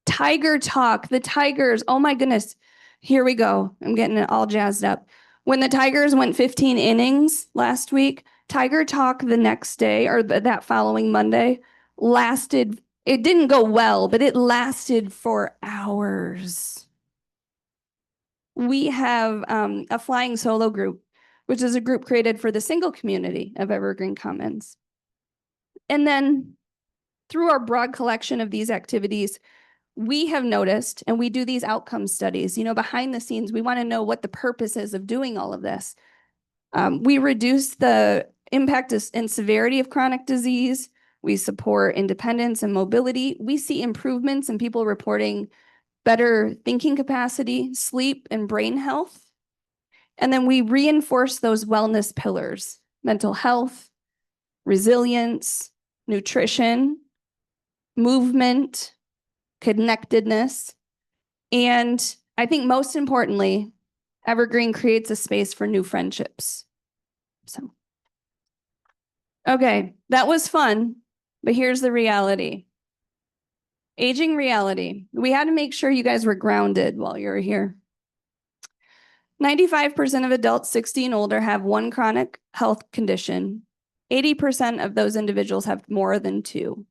Tiger Talk, the Tigers. Oh my goodness. Here we go. I'm getting it all jazzed up. When the Tigers went 15 innings last week, Tiger Talk the next day, or that following Monday, lasted. It didn't go well, but it lasted for hours. We have a flying solo group, which is a group created for the single community of Evergreen Commons. And then through our broad collection of these activities, we have noticed, and we do these outcome studies, behind the scenes, we want to know what the purpose is of doing all of this. We reduce the impact and severity of chronic disease. We support independence and mobility. We see improvements in people reporting better thinking capacity, sleep, and brain health. And then we reinforce those wellness pillars: mental health, resilience, nutrition, movement, connectedness. And I think most importantly, Evergreen creates a space for new friendships. So, okay, that was fun, but here's the reality. Aging reality. We had to make sure you guys were grounded while you were here. 95% of adults 60 and older have one chronic health condition. 80% of those individuals have more than 2.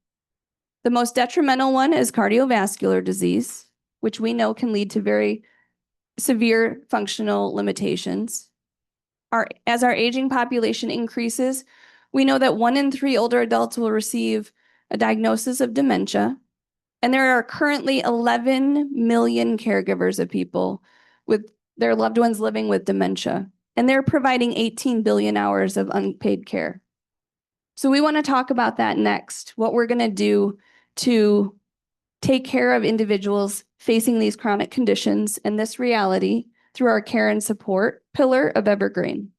The most detrimental one is cardiovascular disease, which we know can lead to very severe functional limitations. As our aging population increases, we know that 1 in 3 older adults will receive a diagnosis of dementia. And there are currently 11 million caregivers of people with their loved ones living with dementia, and they're providing 18 billion hours of unpaid care. So we want to talk about that next, what we're going to do to take care of individuals facing these chronic conditions and this reality through our care and support pillar of Evergreen.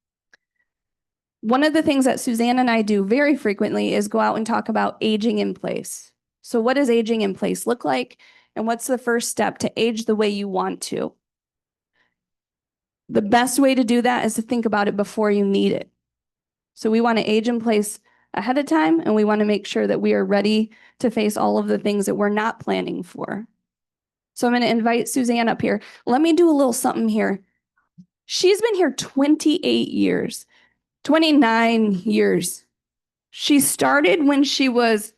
One of the things that Suzanne and I do very frequently is go out and talk about aging in place. So what does aging in place look like? And what's the first step to age the way you want to? The best way to do that is to think about it before you need it. So we want to age in place ahead of time, and we want to make sure that we are ready to face all of the things that we're not planning for. So I'm going to invite Suzanne up here. Let me do a little something here. She's been here 28 years, 29 years. She started when she was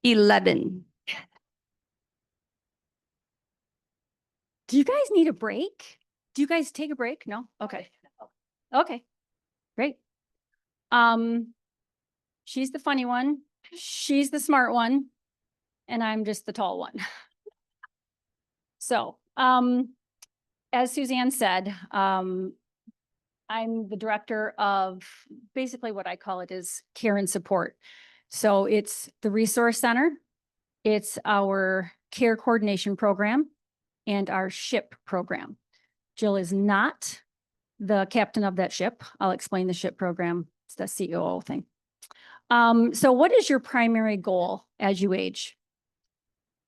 11. Do you guys need a break? Do you guys take a break? No? Okay. Okay. Great. She's the funny one. She's the smart one. And I'm just the tall one. So, as Suzanne said, I'm the director of basically what I call it is care and support. So it's the resource center, it's our care coordination program, and our SHIP program. Jill is not the captain of that ship. I'll explain the SHIP program. It's the COO thing. So what is your primary goal as you age?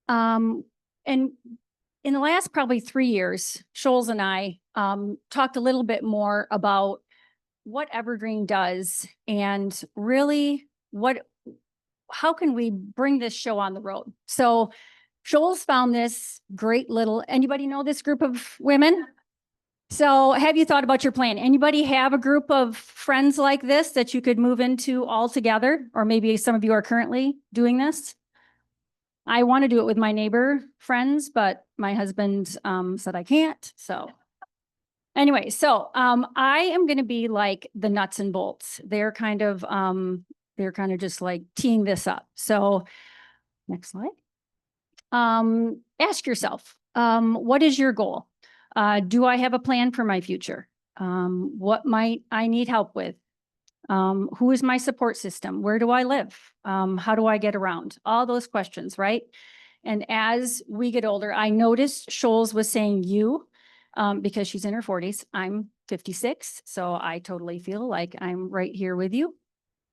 And in the last probably 3 years, Sholes and I talked a little bit more about what Evergreen does and really how can we bring this show on the road? So Sholes found this great little, anybody know this group of women? So have you thought about your plan? Anybody have a group of friends like this that you could move into all together? Or maybe some of you are currently doing this? I want to do it with my neighbor friends, but my husband said I can't. So anyway, so I am going to be like the nuts and bolts. They're kind of just like teeing this up. So next slide. Ask yourself, what is your goal? Do I have a plan for my future? What might I need help with? Who is my support system? Where do I live? How do I get around? All those questions, right? And as we get older, I noticed Sholes was saying you, because she's in her 40s. I'm 56, so I totally feel like I'm right here with you.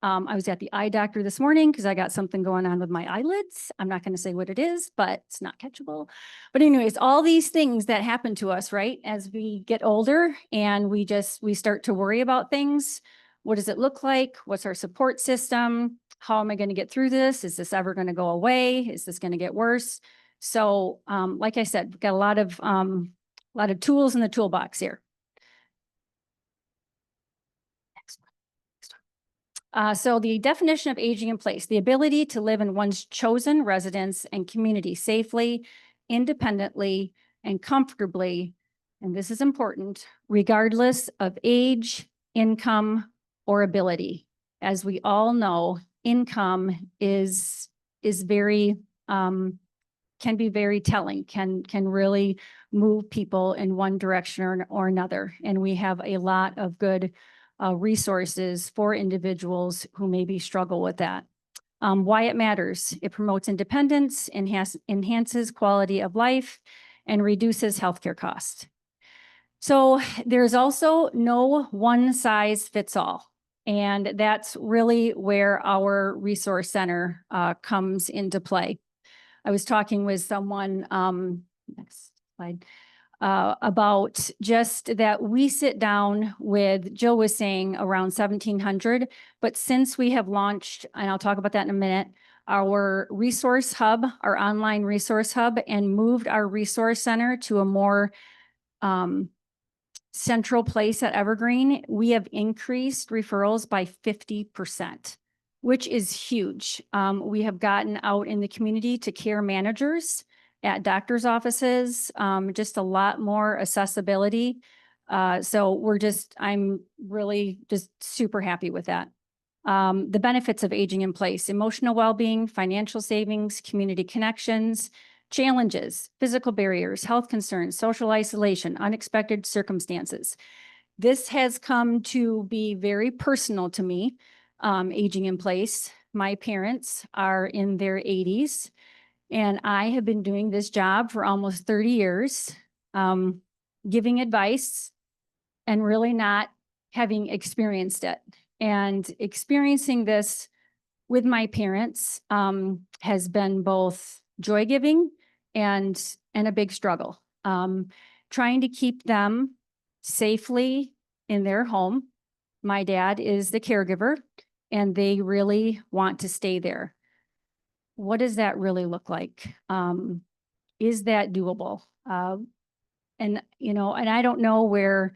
I was at the eye doctor this morning because I got something going on with my eyelids. I'm not going to say what it is, but it's not catchable. But anyways, all these things that happen to us, right? As we get older and we start to worry about things. What does it look like? What's our support system? How am I going to get through this? Is this ever going to go away? Is this going to get worse? So, like I said, we've got a lot of tools in the toolbox here. So the definition of aging in place, the ability to live in one's chosen residence and community safely, independently, and comfortably, and this is important, regardless of age, income, or ability. As we all know, income is very, can be very telling, can really move people in one direction or another. And we have a lot of good resources for individuals who maybe struggle with that. Why it matters. It promotes independence, enhances quality of life, and reduces healthcare costs. So there's also no one size fits all. And that's really where our resource center comes into play. I was talking with someone, next slide, about just that we sit down with, Joe was saying around 1,700, but since we have launched, and I'll talk about that in a minute, our resource hub, our online resource hub, and moved our resource center to a more central place at Evergreen, we have increased referrals by 50%, which is huge. We have gotten out in the community to care managers at doctor's offices, just a lot more accessibility. So I'm really just super happy with that. The benefits of aging in place, emotional well-being, financial savings, community connections, challenges, physical barriers, health concerns, social isolation, unexpected circumstances. This has come to be very personal to me, aging in place. My parents are in their 80s, and I have been doing this job for almost 30 years, giving advice and really not having experienced it. And experiencing this with my parents has been both joy-giving and a big struggle. Trying to keep them safely in their home. My dad is the caregiver, and they really want to stay there. What does that really look like? Is that doable? And I don't know where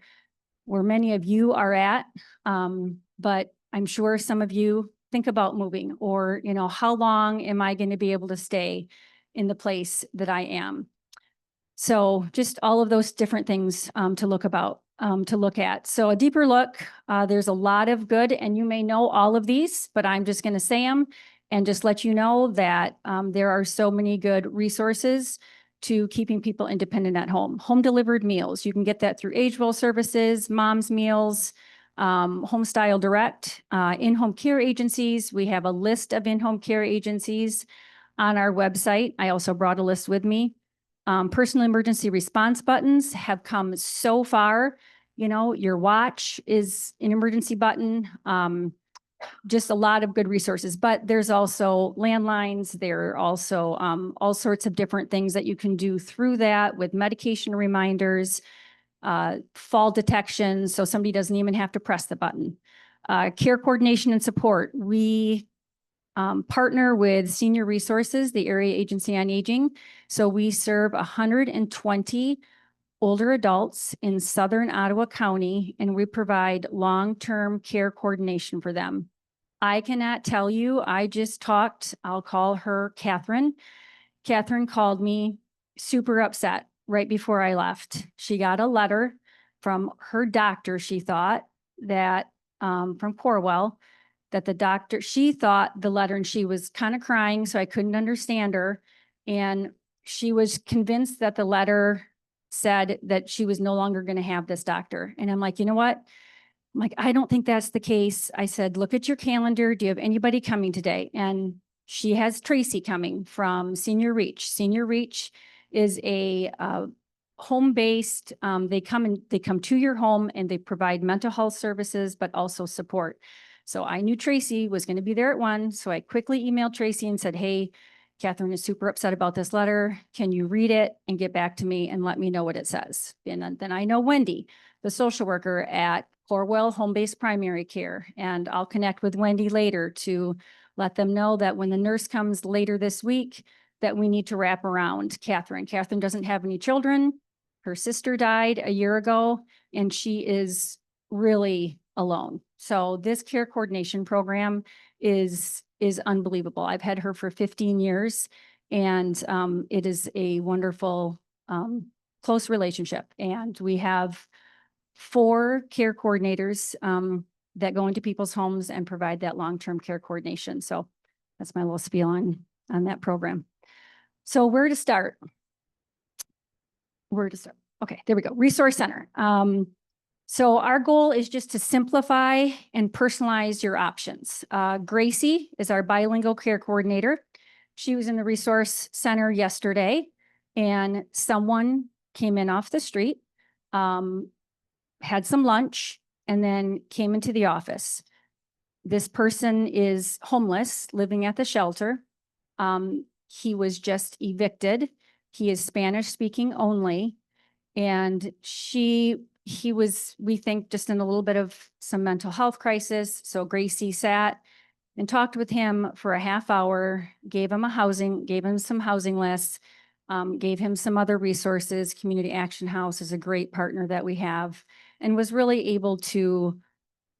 many of you are at, but I'm sure some of you think about moving, or, how long am I going to be able to stay in the place that I am? So just all of those different things to look at. So a deeper look, there's a lot of good, and you may know all of these, but I'm just going to say them and just let you know that there are so many good resources to keeping people independent at home. Home delivered meals, you can get that through Age Well Services, Mom's Meals, Home Style Direct, in-home care agencies. We have a list of in-home care agencies on our website. I also brought a list with me. Personal emergency response buttons have come so far. Your watch is an emergency button. Just a lot of good resources, but there's also landlines. There are also all sorts of different things that you can do through that, with medication reminders, fall detection, so somebody doesn't even have to press the button. Care coordination and support. We partner with Senior Resources, the Area Agency on Aging. So we serve 120 older adults in Southern Ottawa County, and we provide long-term care coordination for them. I cannot tell you, I'll call her Catherine. Catherine called me super upset right before I left. She got a letter from her doctor, she thought, that from Corwell, that the doctor, she thought the letter, and she was kind of crying, so I couldn't understand her. And she was convinced that the letter said that she was no longer going to have this doctor. And I'm like, you know what? I'm like, I don't think that's the case. I said, look at your calendar. Do you have anybody coming today? And she has Tracy coming from Senior Reach. Senior Reach is a home-based, they come to your home, and they provide mental health services, but also support. So I knew Tracy was going to be there at 1. So I quickly emailed Tracy and said, hey, Catherine is super upset about this letter. Can you read it and get back to me and let me know what it says? And then I know Wendy, the social worker at Corwell Home-Based Primary Care, and I'll connect with Wendy later to let them know that when the nurse comes later this week, that we need to wrap around Catherine. Catherine doesn't have any children. Her sister died a year ago, and she is really alone. So this care coordination program is unbelievable. I've had her for 15 years, and it is a wonderful, close relationship. And we have 4 care coordinators that go into people's homes and provide that long-term care coordination. So that's my little spiel on that program. So where to start? Okay, there we go. Resource Center. So our goal is just to simplify and personalize your options. Gracie is our bilingual care coordinator. She was in the Resource Center yesterday, and someone came in off the street, had some lunch, and then came into the office. This person is homeless, living at the shelter. He was just evicted. He is Spanish speaking only. And he was, we think, just in a little bit of some mental health crisis. So Gracie sat and talked with him for a half hour, gave him some housing lists, gave him some other resources. Community Action House is a great partner that we have, and was really able to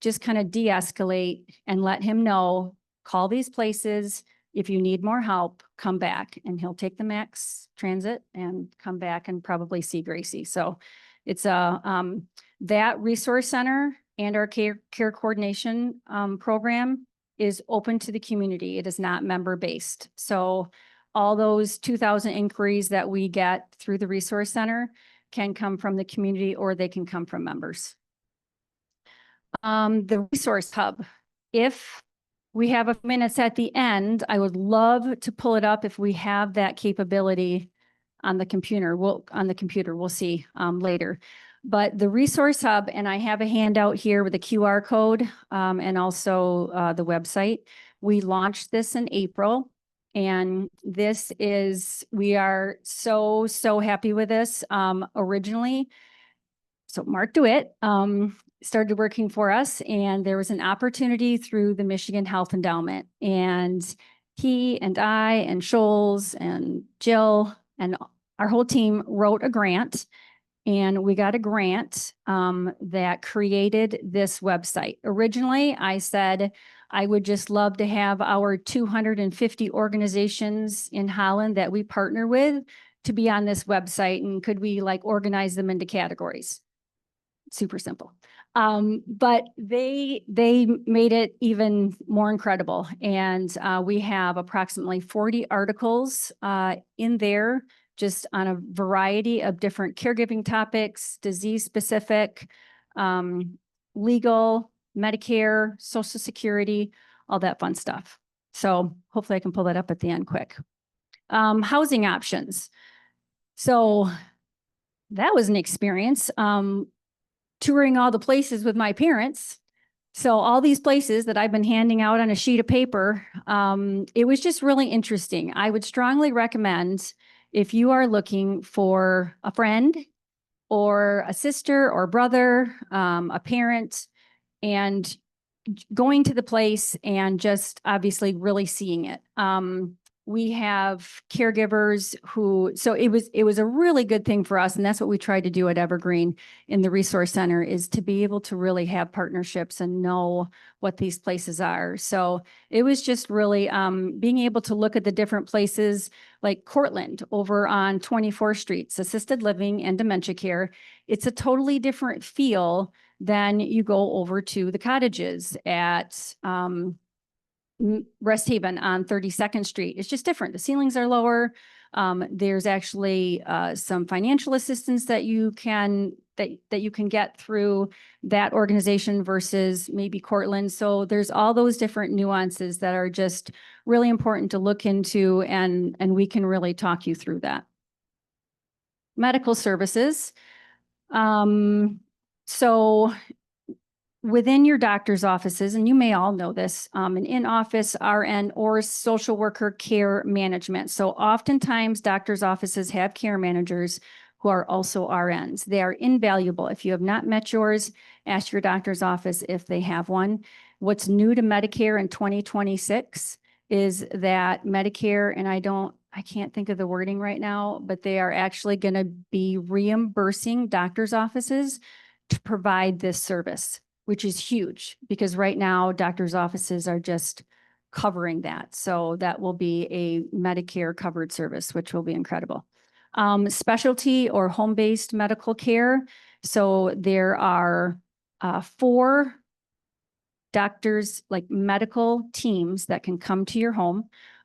just kind of de-escalate and let him know, call these places. If you need more help, come back, and he'll take the Max Transit and come back and probably see Gracie. So it's that Resource Center and our care coordination program is open to the community. It is not member-based. So all those 2,000 inquiries that we get through the Resource Center can come from the community or they can come from members. The Resource Hub, if we have a few minutes at the end, I would love to pull it up if we have that capability on the computer. We'll see later. But the Resource Hub, and I have a handout here with a QR code and also the website. We launched this in April. And this is, we are so happy with this. Originally, so Mark DeWitt started working for us, and there was an opportunity through the Michigan Health Endowment. And he and I and Sholes and Jill and our whole team wrote a grant. And we got a grant that created this website. Originally, I said, I would just love to have our 250 organizations in Holland that we partner with to be on this website. And could we like organize them into categories? Super simple. But they made it even more incredible. And we have approximately 40 articles in there, just on a variety of different caregiving topics, disease specific, legal, Medicare, Social Security, all that fun stuff. So hopefully I can pull that up at the end quick. Housing options. So that was an experience. Touring all the places with my parents. So all these places that I've been handing out on a sheet of paper, it was just really interesting. I would strongly recommend if you are looking for a friend or a sister or brother, a parent, and going to the place and just obviously really seeing it. We have caregivers who, so it was a really good thing for us. And that's what we tried to do at Evergreen in the Resource Center, is to be able to really have partnerships and know what these places are. So it was just really being able to look at the different places like Cortland over on 24th Street, assisted living and dementia care. It's a totally different feel than you go over to the cottages at Rest Haven on 32nd Street. It's just different. The ceilings are lower. There's actually some financial assistance that you can get through that organization versus maybe Cortland. So there's all those different nuances that are just really important to look into, and we can really talk you through that. Medical services. So within your doctor's offices, and you may all know this, an in-office RN or social worker care management. So oftentimes doctor's offices have care managers who are also RNs. They are invaluable. If you have not met yours, ask your doctor's office if they have one. What's new to Medicare in 2026 is that Medicare, and I can't think of the wording right now, but they are actually going to be reimbursing doctor's offices to provide this service, which is huge because right now doctor's offices are just covering that. So that will be a Medicare covered service, which will be incredible. Specialty or home-based medical care. So there are 4 doctors, like medical teams that can come to your home.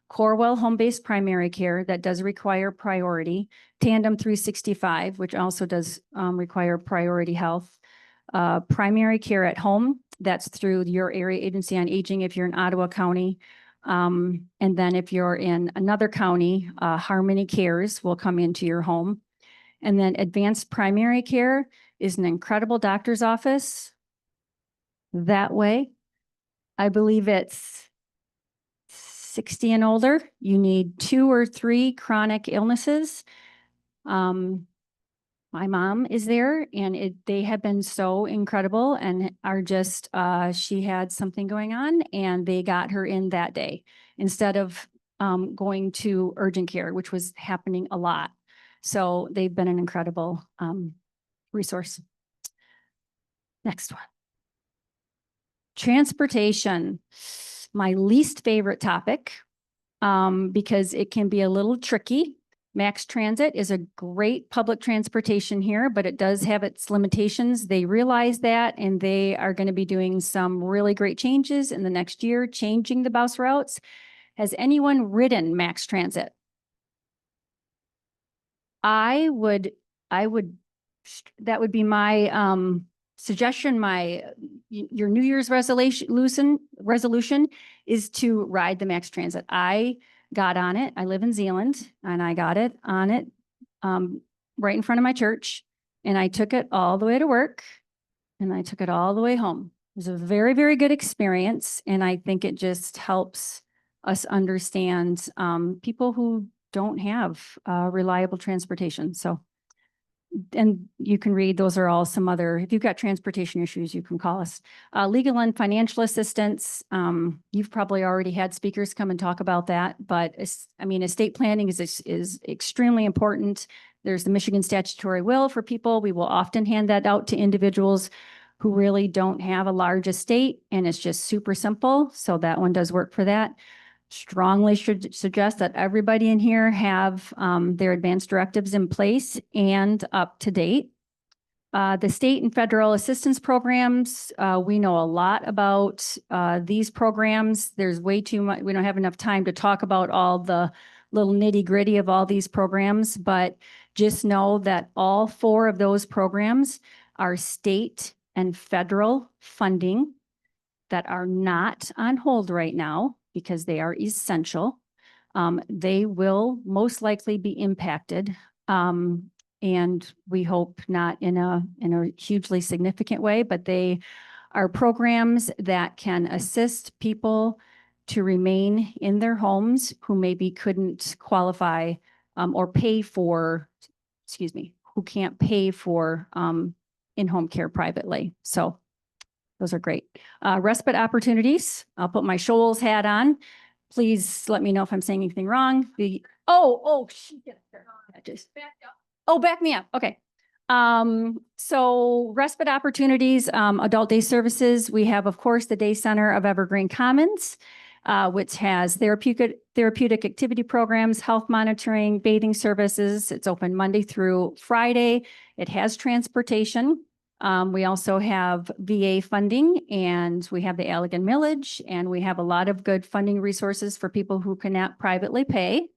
Corewell home-based primary care that does require priority. Tandem 365, which also does require priority health. Primary care at home, that's through your area agency on aging if you're in Ottawa County. And then if you're in another county, Harmony Cares will come into your home. And then advanced primary care is an incredible doctor's office that way. I believe it's 60 and older. You need 2 or 3 chronic illnesses. My mom is there, and they have been so incredible and are just, she had something going on and they got her in that day instead of going to urgent care, which was happening a lot. So they've been an incredible resource. Next one. Transportation, my least favorite topic because it can be a little tricky. Max Transit is a great public transportation here, but it does have its limitations. They realize that, and they are going to be doing some really great changes in the next year, changing the bus routes. Has anyone ridden Max Transit? I would, that would be my suggestion, your New Year's resolution is to ride the max transit. I got on it. I live in Zealand and I got it on it right in front of my church. And I took it all the way to work and I took it all the way home. It was a very, very good experience. And I think it just helps us understand people who don't have reliable transportation. So, and you can read, those are all some other, if you've got transportation issues, you can call us. Legal and financial assistance, you've probably already had speakers come and talk about that, but I mean, estate planning is extremely important. There's the Michigan statutory will for people. We will often hand that out to individuals who really don't have a large estate, and it's just super simple. So that one does work for that. Strongly should suggest that everybody in here have their advanced directives in place and up to date. The state and federal assistance programs, we know a lot about these programs. There's way too much, we don't have enough time to talk about all the little nitty gritty of all these programs, but just know that all 4 of those programs are state and federal funding that are not on hold right now, because they are essential. They will most likely be impacted. And we hope not in a hugely significant way, but they are programs that can assist people to remain in their homes who maybe couldn't qualify or pay for, who can't pay for in-home care privately. So those are great. Respite opportunities. I'll put my Sholes hat on. Please let me know if I'm saying anything wrong. Back me up. Okay. So respite opportunities, adult day services. We have, of course, the Day Center of Evergreen Commons, which has therapeutic activity programs, health monitoring, bathing services. It's open Monday through Friday. It has transportation. We also have VA funding, and we have the Allegan Millage, and we have a lot of good funding resources for people who cannot privately pay.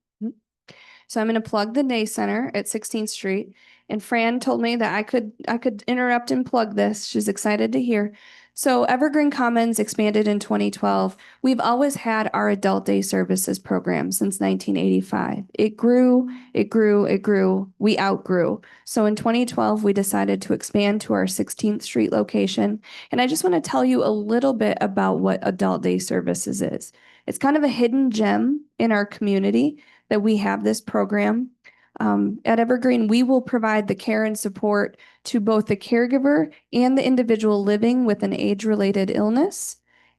So I'm going to plug the Day Center at 16th Street. And Fran told me that I could interrupt and plug this. She's excited to hear. So Evergreen Commons expanded in 2012. We've always had our adult day services program since 1985. It grew, it grew, it grew. We outgrew. So in 2012, we decided to expand to our 16th Street location. And I just want to tell you a little bit about what adult day services is. It's kind of a hidden gem in our community that we have this program. At Evergreen, we will provide the care and support to both the caregiver and the individual living with an age-related illness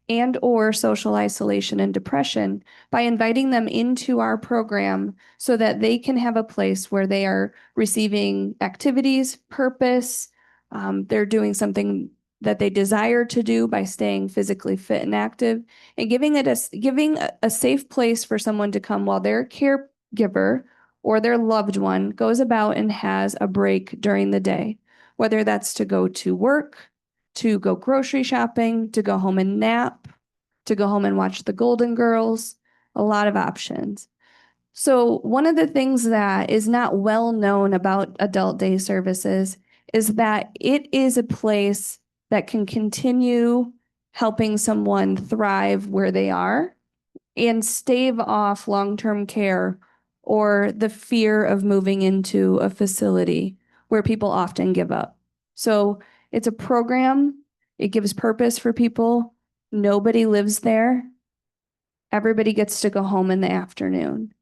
and or social isolation and depression by inviting them into our program so that they can have a place where they are receiving activities, purpose, they're doing something that they desire to do by staying physically fit and active, and giving a safe place for someone to come while their caregiver or their loved one goes about and has a break during the day, whether that's to go to work, to go grocery shopping, to go home and nap, to go home and watch the Golden Girls, a lot of options. So one of the things that is not well known about adult day services is that it is a place that can continue helping someone thrive where they are and stave off long-term care or the fear of moving into a facility where people often give up. So it's a program. It gives purpose for people. Nobody lives there. Everybody gets to go home in the afternoon.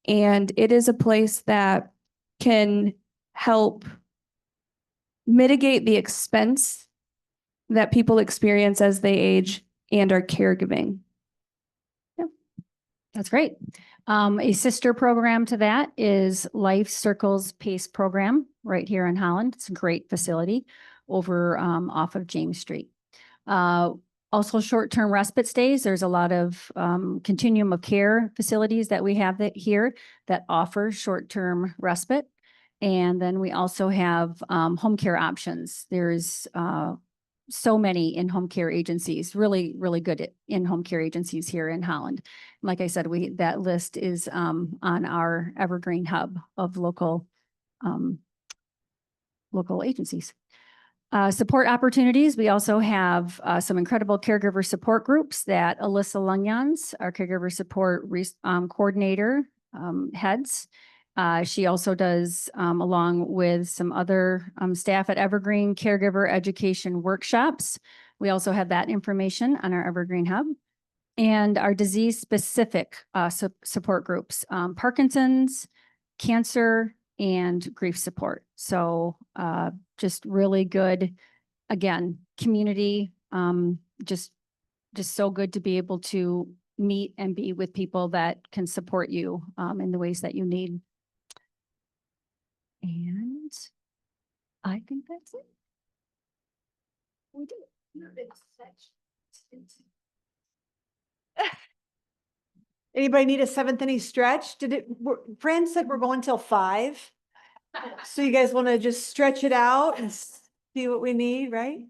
And it is a place that can help mitigate the expense that people experience as they age and are caregiving. That's great. A sister program to that is Life Circles PACE program right here in Holland. It's a great facility over off of James Street. Also short-term respite stays. There's a lot of continuum of care facilities that we have here that offer short-term respite. And then we also have home care options. There's so many in-home care agencies, really, really good in-home care agencies here in Holland. Like I said, that list is on our Evergreen hub of local local agencies. Support opportunities. We also have some incredible caregiver support groups that Alyssa Lungyans, our caregiver support coordinator, heads. She also does, along with some other staff at Evergreen, caregiver education workshops. We also have that information on our Evergreen Hub. And our disease-specific support groups, Parkinson's, cancer, and grief support. So just really good, again, community, just so good to be able to meet and be with people that can support you in the ways that you need. And I think that's it. We did it. Anybody need a seventh inning stretch? Fran said we're going till 5. So you guys want to just stretch it out and see what we need, right?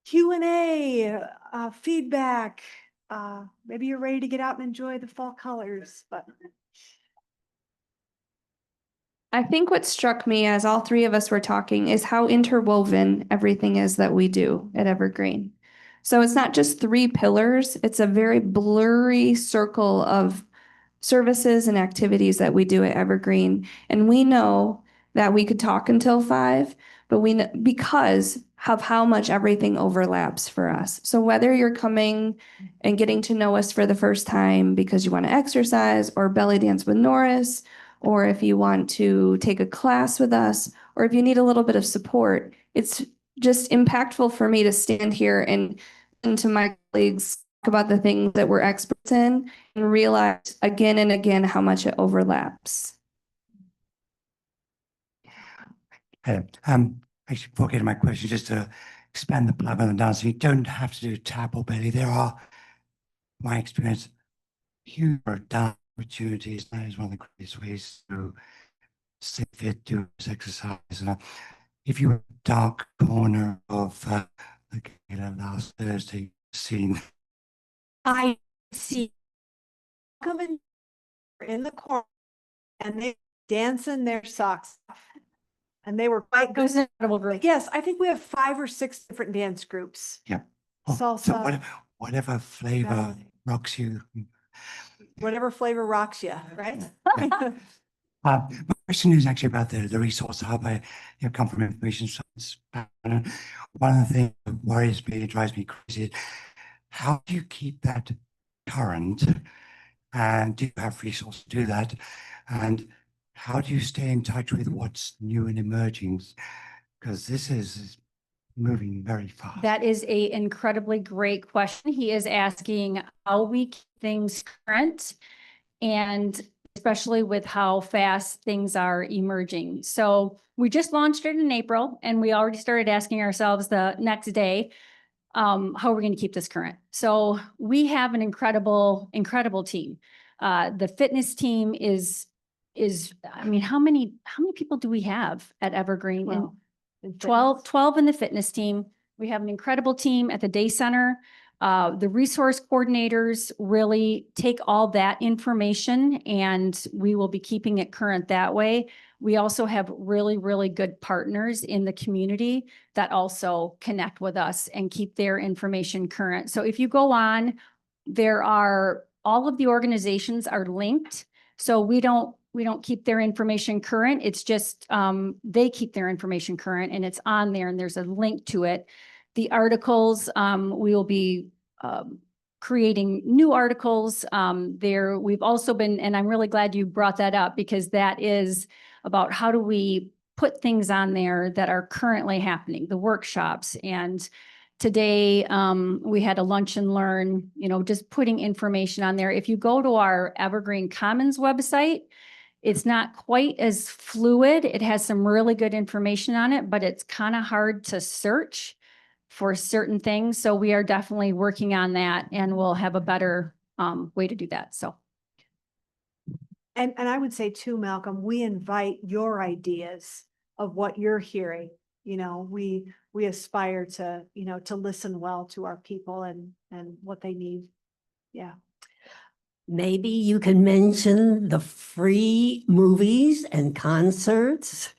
Q&A, feedback. Maybe you're ready to get out and enjoy the fall colors, but. I think what struck me as all three of us were talking is how interwoven everything is that we do at Evergreen. So it's not just 3 pillars, it's a very blurry circle of services and activities that we do at Evergreen. And we know that we could talk until 5, but we know because of how much everything overlaps for us. So whether you're coming and getting to know us for the first time because you want to exercise or belly dance with Norris, or if you want to take a class with us, or if you need a little bit of support, it's just impactful for me to stand here and to my colleagues talk about the things that we're experts in and realize again and again how much it overlaps. Actually, before getting my question, just to expand the plug on the dancing, you don't have to do tap or belly. There are, my experience, huge dance opportunities. That is one of the greatest ways to stay fit, do this exercise. And if you were a dark corner of the gala last Thursday scene, I see coming in the corner and they dancing their socks off. And they were quite good. Yes, I think we have 5 or 6 different dance groups. yeah. Salsa. So whatever flavor rocks you. Whatever flavor rocks you, right? My question is actually about the resource hub. I come from information science background. One of the things that worries me, drives me crazy, how do you keep that current? And do you have resources to do that? And how do you stay in touch with what's new and emerging? Because this is moving very fast. That is a incredibly great question. He is asking how we keep things current and especially with how fast things are emerging. So we just launched it in April and we already started asking ourselves the next day, how are we going to keep this current? So we have an incredible team. The fitness team is, I mean, how many people do we have at Evergreen? Well, 12 in the fitness team. We have an incredible team at the day center. The resource coordinators really take all that information and we will be keeping it current that way. We also have really, really good partners in the community that also connect with us and keep their information current. So if you go on, all of the organizations are linked. So we don't keep their information current. It's just, they keep their information current and it's on there and there's a link to it. The articles, we will be creating new articles there. We've also been, and I'm really glad you brought that up because that is about how do we put things on there that are currently happening, the workshops. And today we had a lunch and learn, just putting information on there. If you go to our Evergreen Commons website, it's not quite as fluid. It has some really good information on it, but it's kind of hard to search for certain things. So we are definitely working on that and we'll have a better way to do that. So. And I would say too, Malcolm, we invite your ideas of what you're hearing. We aspire to, to listen well to our people and what they need. Yeah. maybe you can mention the free movies and concerts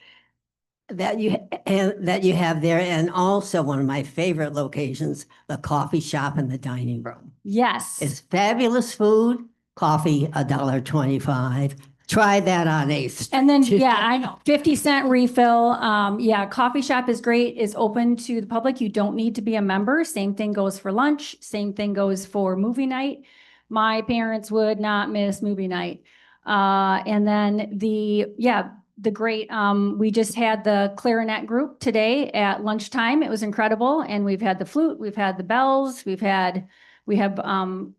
that you have there, and also one of my favorite locations, the coffee shop and the dining room. Yes. It's fabulous food, coffee, $1.25. Try that on Ace. And then, yeah, I know, 50-cent refill. Yeah, coffee shop is great, is open to the public. You don't need to be a member. Same thing goes for lunch. Same thing goes for movie night. My parents would not miss movie night. And then the great, we just had the clarinet group today at lunchtime. It was incredible. And we've had the flute, we've had the bells, we have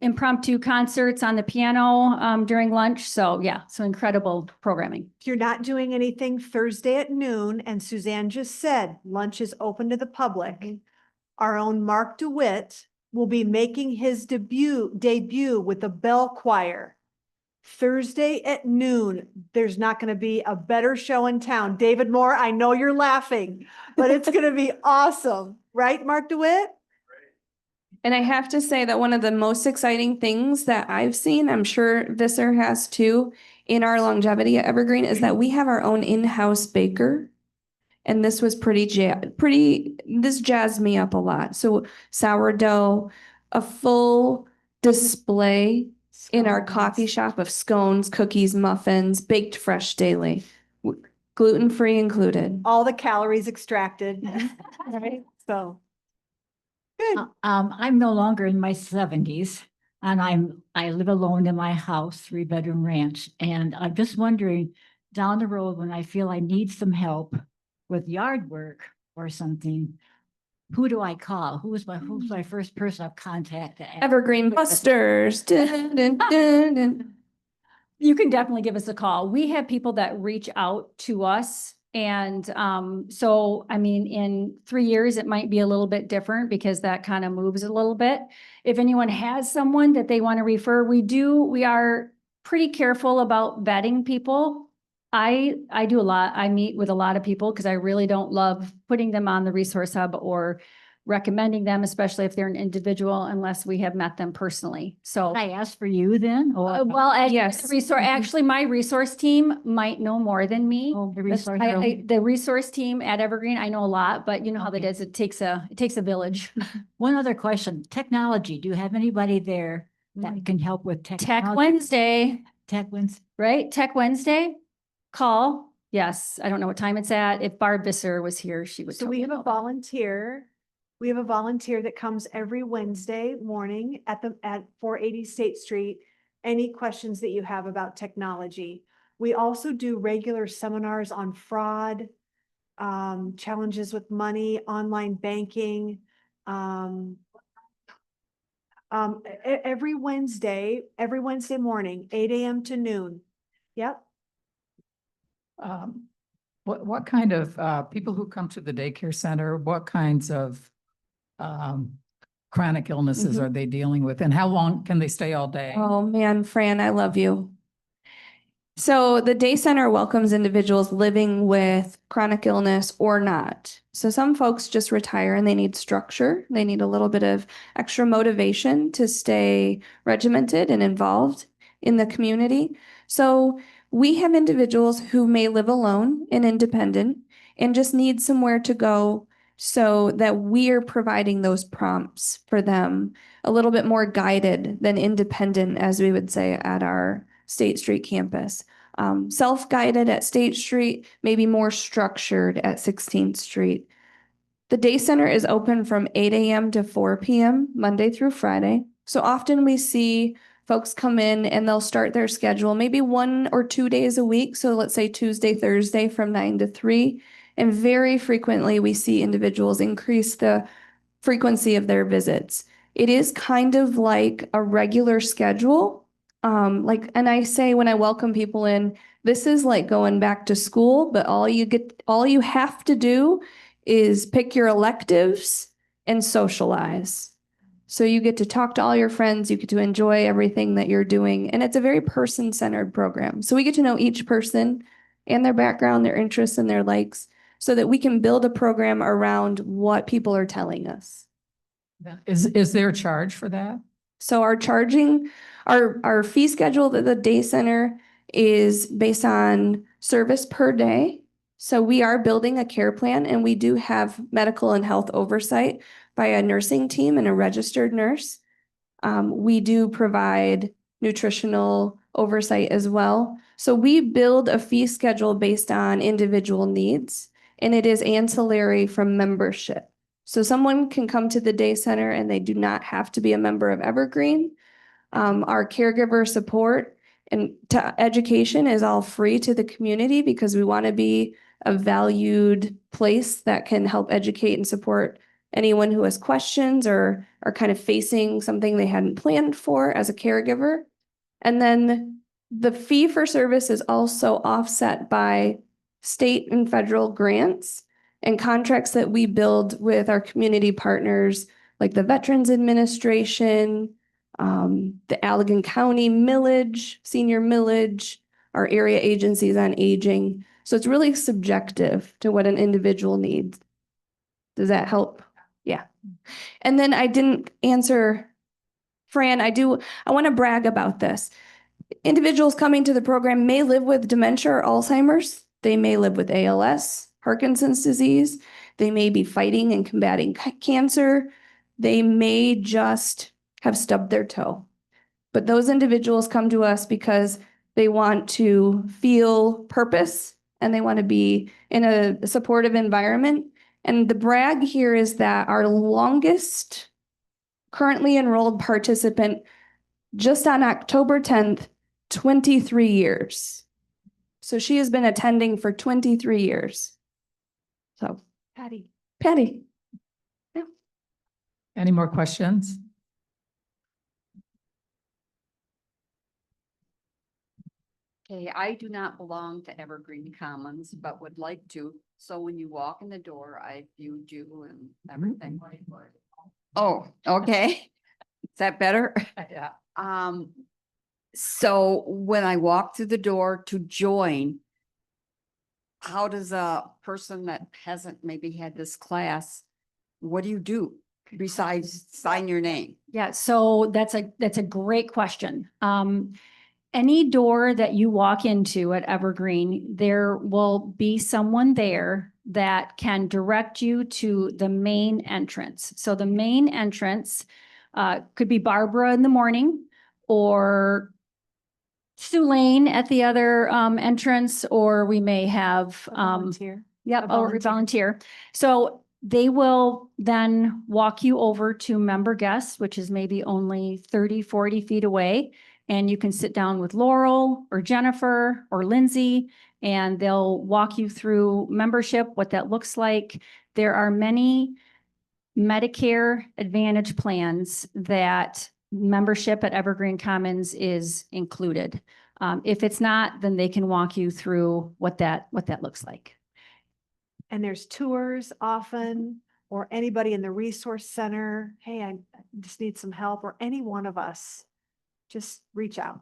impromptu concerts on the piano during lunch. So yeah, so incredible programming. If you're not doing anything Thursday at noon, and Suzanne just said, lunch is open to the public, our own Mark DeWitt will be making his debut with the bell choir. Thursday at noon. There's not going to be a better show in town. David Moore, I know you're laughing, but it's going to be awesome. Right, Mark DeWitt? And I have to say that one of the most exciting things that I've seen, I'm sure Visser has too, in our longevity at Evergreen, is that we have our own in-house baker. And this was this jazzed me up a lot. So sourdough, a full display in our coffee shop of scones, cookies, muffins, baked fresh daily, gluten-free included. All the calories extracted. Right? So. Good. I'm no longer in my 70s, and I live alone in my house, 3-bedroom ranch. And I'm just wondering, down the road, when I feel I need some help with yard work or something, who do I call? Who's my first person of contact? Evergreen Busters. Dun, dun, dun, dun. You can definitely give us a call. We have people that reach out to us. And so, I mean, in 3 years, it might be a little bit different because that kind of moves a little bit. If anyone has someone that they want to refer, we are pretty careful about vetting people. I do a lot. I meet with a lot of people because I really don't love putting them on the resource hub or recommending them, especially if they're an individual, unless we have met them personally. So I ask for you then? Or yes, actually, my resource team might know more than me. Oh, the resource The resource team at Evergreen, I know a lot, but you know how that is. It takes a village. One other question, technology. Do you have anybody there that can help with technology? Tech Wednesday. Tech Wednesday. Right? Tech Wednesday. Call. Yes. I don't know what time it's at. If Barb Visser was here, she would. So we have a volunteer. We have a volunteer that comes every Wednesday morning at 480 State Street. Any questions that you have about technology. We also do regular seminars on fraud, challenges with money, online banking. Every Wednesday morning, 8 a.m. to noon. Yep. What kind of people who come to the daycare center, what kinds of chronic illnesses are they dealing with, and how long can they stay all day? Oh man, Fran, I love you. So the day center welcomes individuals living with chronic illness or not. So some folks just retire and they need structure. They need a little bit of extra motivation to stay regimented and involved in the community. So we have individuals who may live alone and independent and just need somewhere to go, so that we're providing those prompts for them, a little bit more guided than independent, as we would say at our State Street campus. Self-guided at State Street, maybe more structured at 16th Street. The day center is open from 8 a.m. to 4 p.m. Monday through Friday. So often we see folks come in and they'll start their schedule maybe 1 or 2 days a week. So let's say Tuesday, Thursday from 9 to 3. And very frequently we see individuals increase the frequency of their visits. It is kind of like a regular schedule. And I say when I welcome people in, this is like going back to school, but all you have to do is pick your electives and socialize. So you get to talk to all your friends, you get to enjoy everything that you're doing. And it's a very person-centered program. So we get to know each person and their background, their interests, and their likes, so that we can build a program around what people are telling us. Is there a charge for that? So our fee schedule at the day center is based on service per day. So we are building a care plan and we do have medical and health oversight by a nursing team and a registered nurse. We do provide nutritional oversight as well. So we build a fee schedule based on individual needs, and it is ancillary from membership. So someone can come to the day center and they do not have to be a member of Evergreen. Our caregiver support and education is all free to the community because we want to be a valued place that can help educate and support anyone who has questions or are kind of facing something they hadn't planned for as a caregiver. And then the fee for service is also offset by state and federal grants and contracts that we build with our community partners, like the Veterans Administration, the Allegan County Millage, Senior Millage, our area agencies on aging. So it's really subjective to what an individual needs. Does that help? Yeah. And then I didn't answer, Fran, I want to brag about this. Individuals coming to the program may live with dementia or Alzheimer's. They may live with ALS, Parkinson's disease. They may be fighting and combating cancer. They may just have stubbed their toe. But those individuals come to us because they want to feel purpose and they want to be in a supportive environment. And the brag here is that our longest currently enrolled participant just on October 10th, 23 years. So she has been attending for 23 years. So Patty. Yeah. Any more questions? Okay, I do not belong to Evergreen Commons, but would like to. So when you walk in the door, I viewed you and everything. Oh, okay. Is that better? Yeah. So when I walk through the door to join, how does a person that hasn't maybe had this class, what do you do besides sign your name? Yeah, so that's a great question. Any door that you walk into at Evergreen, there will be someone there that can direct you to the main entrance. So the main entrance could be Barbara in the morning or Sue Lane at the other entrance, or we may have Volunteer. Yep, A or volunteer. So they will then walk you over to member guests, which is maybe only 30, 40 feet away. And you can sit down with Laurel or Jennifer or Lindsay, and they'll walk you through membership, what that looks like. There are many Medicare Advantage plans that membership at Evergreen Commons is included. If it's not, then they can walk you through what that looks like. And there's tours often, or anybody in the resource center. Hey, I just need some help, or any one of us. Just reach out.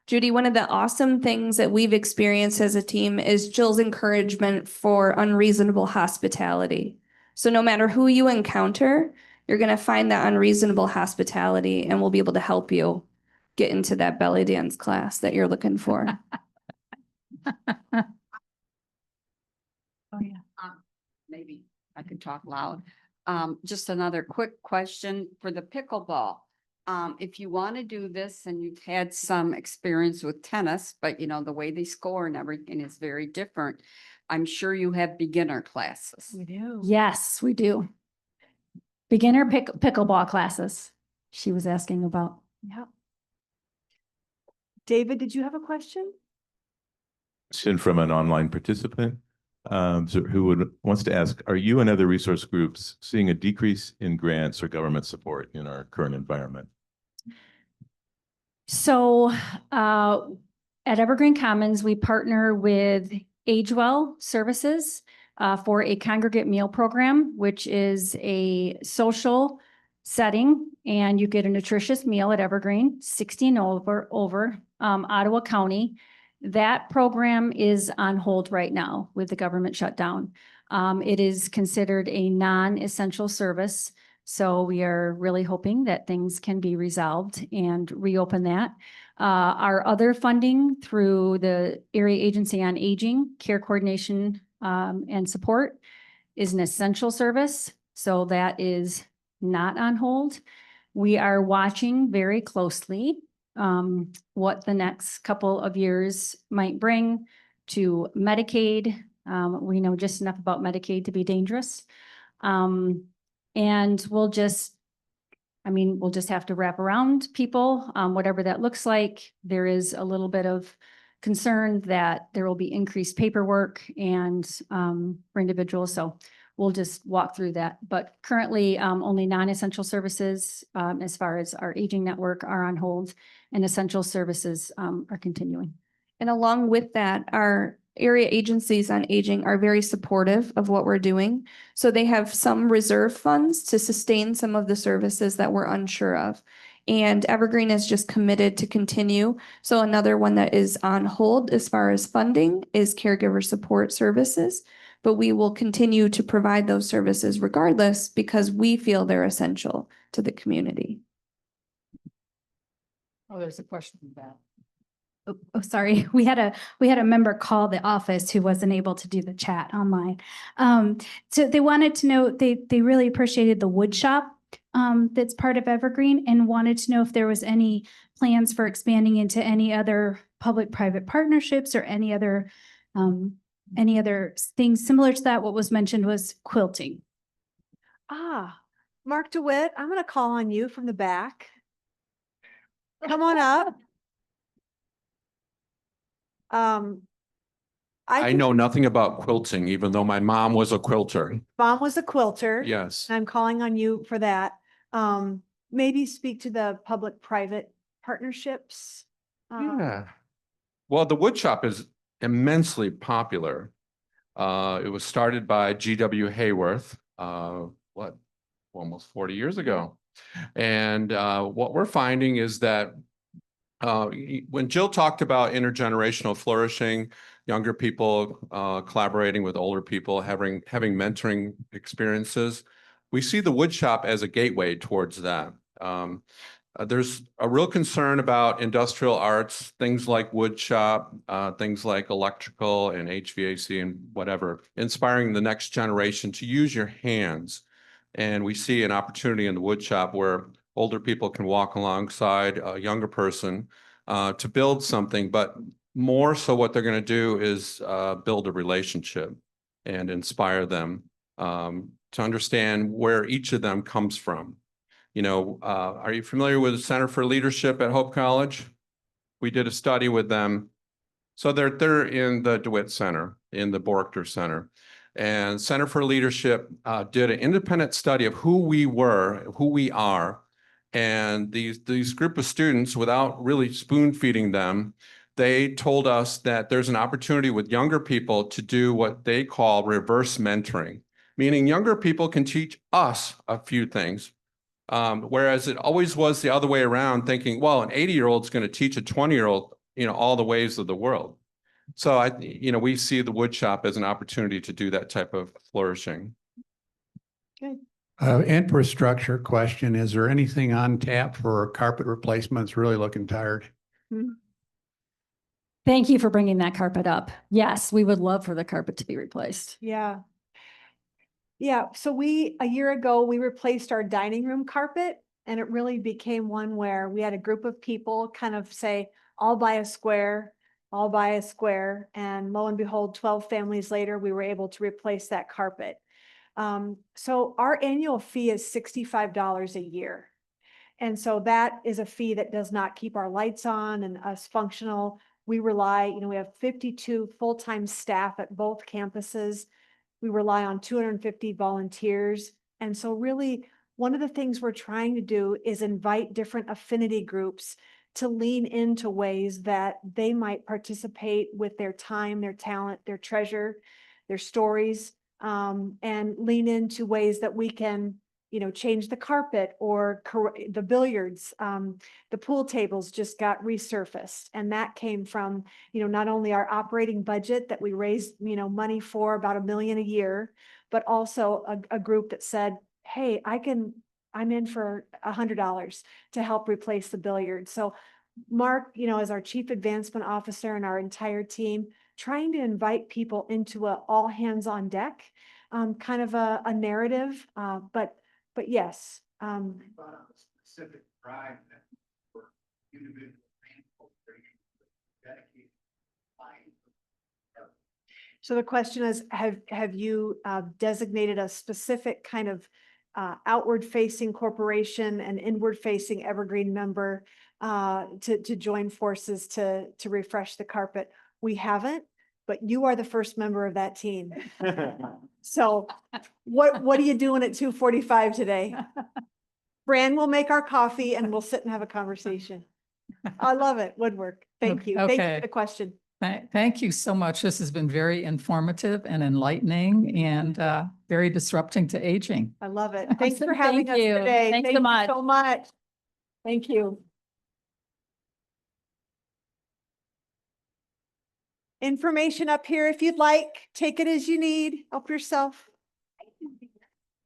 Judy, one of the awesome things that we've experienced as a team is Jill's encouragement for unreasonable hospitality. So no matter who you encounter, you're going to find that unreasonable hospitality, and we'll be able to help you get into that belly dance class that you're looking for. Oh, yeah. Maybe I could talk loud. Just another quick question for the pickleball. If you want to do this and you've had some experience with tennis, but you know, the way they score and everything is very different. I'm sure you have beginner classes. We do. Yes, we do. Beginner pickleball classes. She was asking about. Yeah. David, did you have a question? Question from an online participant who wants to ask, are you and other resource groups seeing a decrease in grants or government support in our current environment? So at Evergreen Commons, we partner with AgeWell Services for a congregate meal program, which is a social setting, and you get a nutritious meal at Evergreen, 16 over Ottawa County. That program is on hold right now with the government shutdown. It is considered a non-essential service. So we are really hoping that things can be resolved and reopen that. Our other funding through the Area Agency on Aging, Care Coordination and Support is an essential service. So that is not on hold. We are watching very closely what the next couple of years might bring to Medicaid. We know just enough about Medicaid to be dangerous. And we'll just have to wrap around people, whatever that looks like. There is a little bit of concern that there will be increased paperwork and for individuals. So we'll just walk through that. But currently, only non-essential services, as far as our aging network, are on hold, and essential services are continuing. And along with that, our area agencies on aging are very supportive of what we're doing. So they have some reserve funds to sustain some of the services that we're unsure of. And Evergreen is just committed to continue. So another one that is on hold as far as funding is caregiver support services. But we will continue to provide those services regardless because we feel they're essential to the community. Oh, there's a question about. Oh, sorry. We had a member call the office who wasn't able to do the chat online. So they wanted to know, they really appreciated the wood shop that's part of Evergreen, and wanted to know if there was any plans for expanding into any other public-private partnerships or any other things similar to that. What was mentioned was quilting. Mark DeWitt, I'm going to call on you from the back. Come on up. I know nothing about quilting, even though my mom was a quilter. Mom was a quilter. Yes. I'm calling on you for that. Maybe speak to the public-private partnerships. Yeah. Well, the wood shop is immensely popular. It was started by G.W. Hayworth, almost 40 years ago. And what we're finding is that when Jill talked about intergenerational flourishing, younger people collaborating with older people, having mentoring experiences, we see the wood shop as a gateway towards that. There's a real concern about industrial arts, things like wood shop, things like electrical and HVAC and whatever, inspiring the next generation to use your hands. And we see an opportunity in the wood shop where older people can walk alongside a younger person to build something, but more so what they're going to do is build a relationship and inspire them to understand where each of them comes from. You know, are you familiar with the Center for Leadership at Hope College? We did a study with them. So they're in the DeWitt Center, in the Borchter Center. And Center for Leadership did an independent study of who we are. And these group of students, without really spoon feeding them, they told us that there's an opportunity with younger people to do what they call reverse mentoring, meaning younger people can teach us a few things. Whereas it always was the other way around, thinking, well, an 80-year-old is going to teach a 20-year-old, all the ways of the world. So we see the wood shop as an opportunity to do that type of flourishing. Good. Infrastructure question. Is there anything on tap for carpet replacements? Really looking tired. Thank you for bringing that carpet up. Yes, we would love for the carpet to be replaced. Yeah. Yeah. So a year ago, we replaced our dining room carpet, and it really became one where we had a group of people kind of say, I'll buy a square. I'll buy a square. And lo and behold, 12 families later, we were able to replace that carpet. So our annual fee is $65 a year. And so that is a fee that does not keep our lights on and us functional. We rely, we have 52 full-time staff at both campuses. We rely on 250 volunteers. And so really, one of the things we're trying to do is invite different affinity groups to lean into ways that they might participate with their time, their talent, their treasure, their stories, and lean into ways that we can, change the carpet or the billiards. The pool tables just got resurfaced, and that came from, not only our operating budget that we raised, money for about $1 million a year, but also a group that said, hey, I can I'm in for $100 to help replace the billiard. So Mark, as our chief advancement officer and our entire team, trying to invite people into a all hands on deck, kind of a narrative, but yes. Specific drive that for individual dedicated. So the question is, have you designated a specific kind of outward facing corporation and inward facing Evergreen member to join forces to refresh the carpet? We haven't, but you are the first member of that team. So what are you doing at 2:45 today? Fran will make our coffee and we'll sit and have a conversation. I love it. Woodwork. Thank you. Thank you Okay. for the question. Thank you so much. This has been very informative and enlightening and very disrupting to aging. I love it. Thanks for Awesome. having Thank us you. today. Thanks Thank so you much. so much. Thank you. Information up here if you'd like. Take it as you need. Help yourself.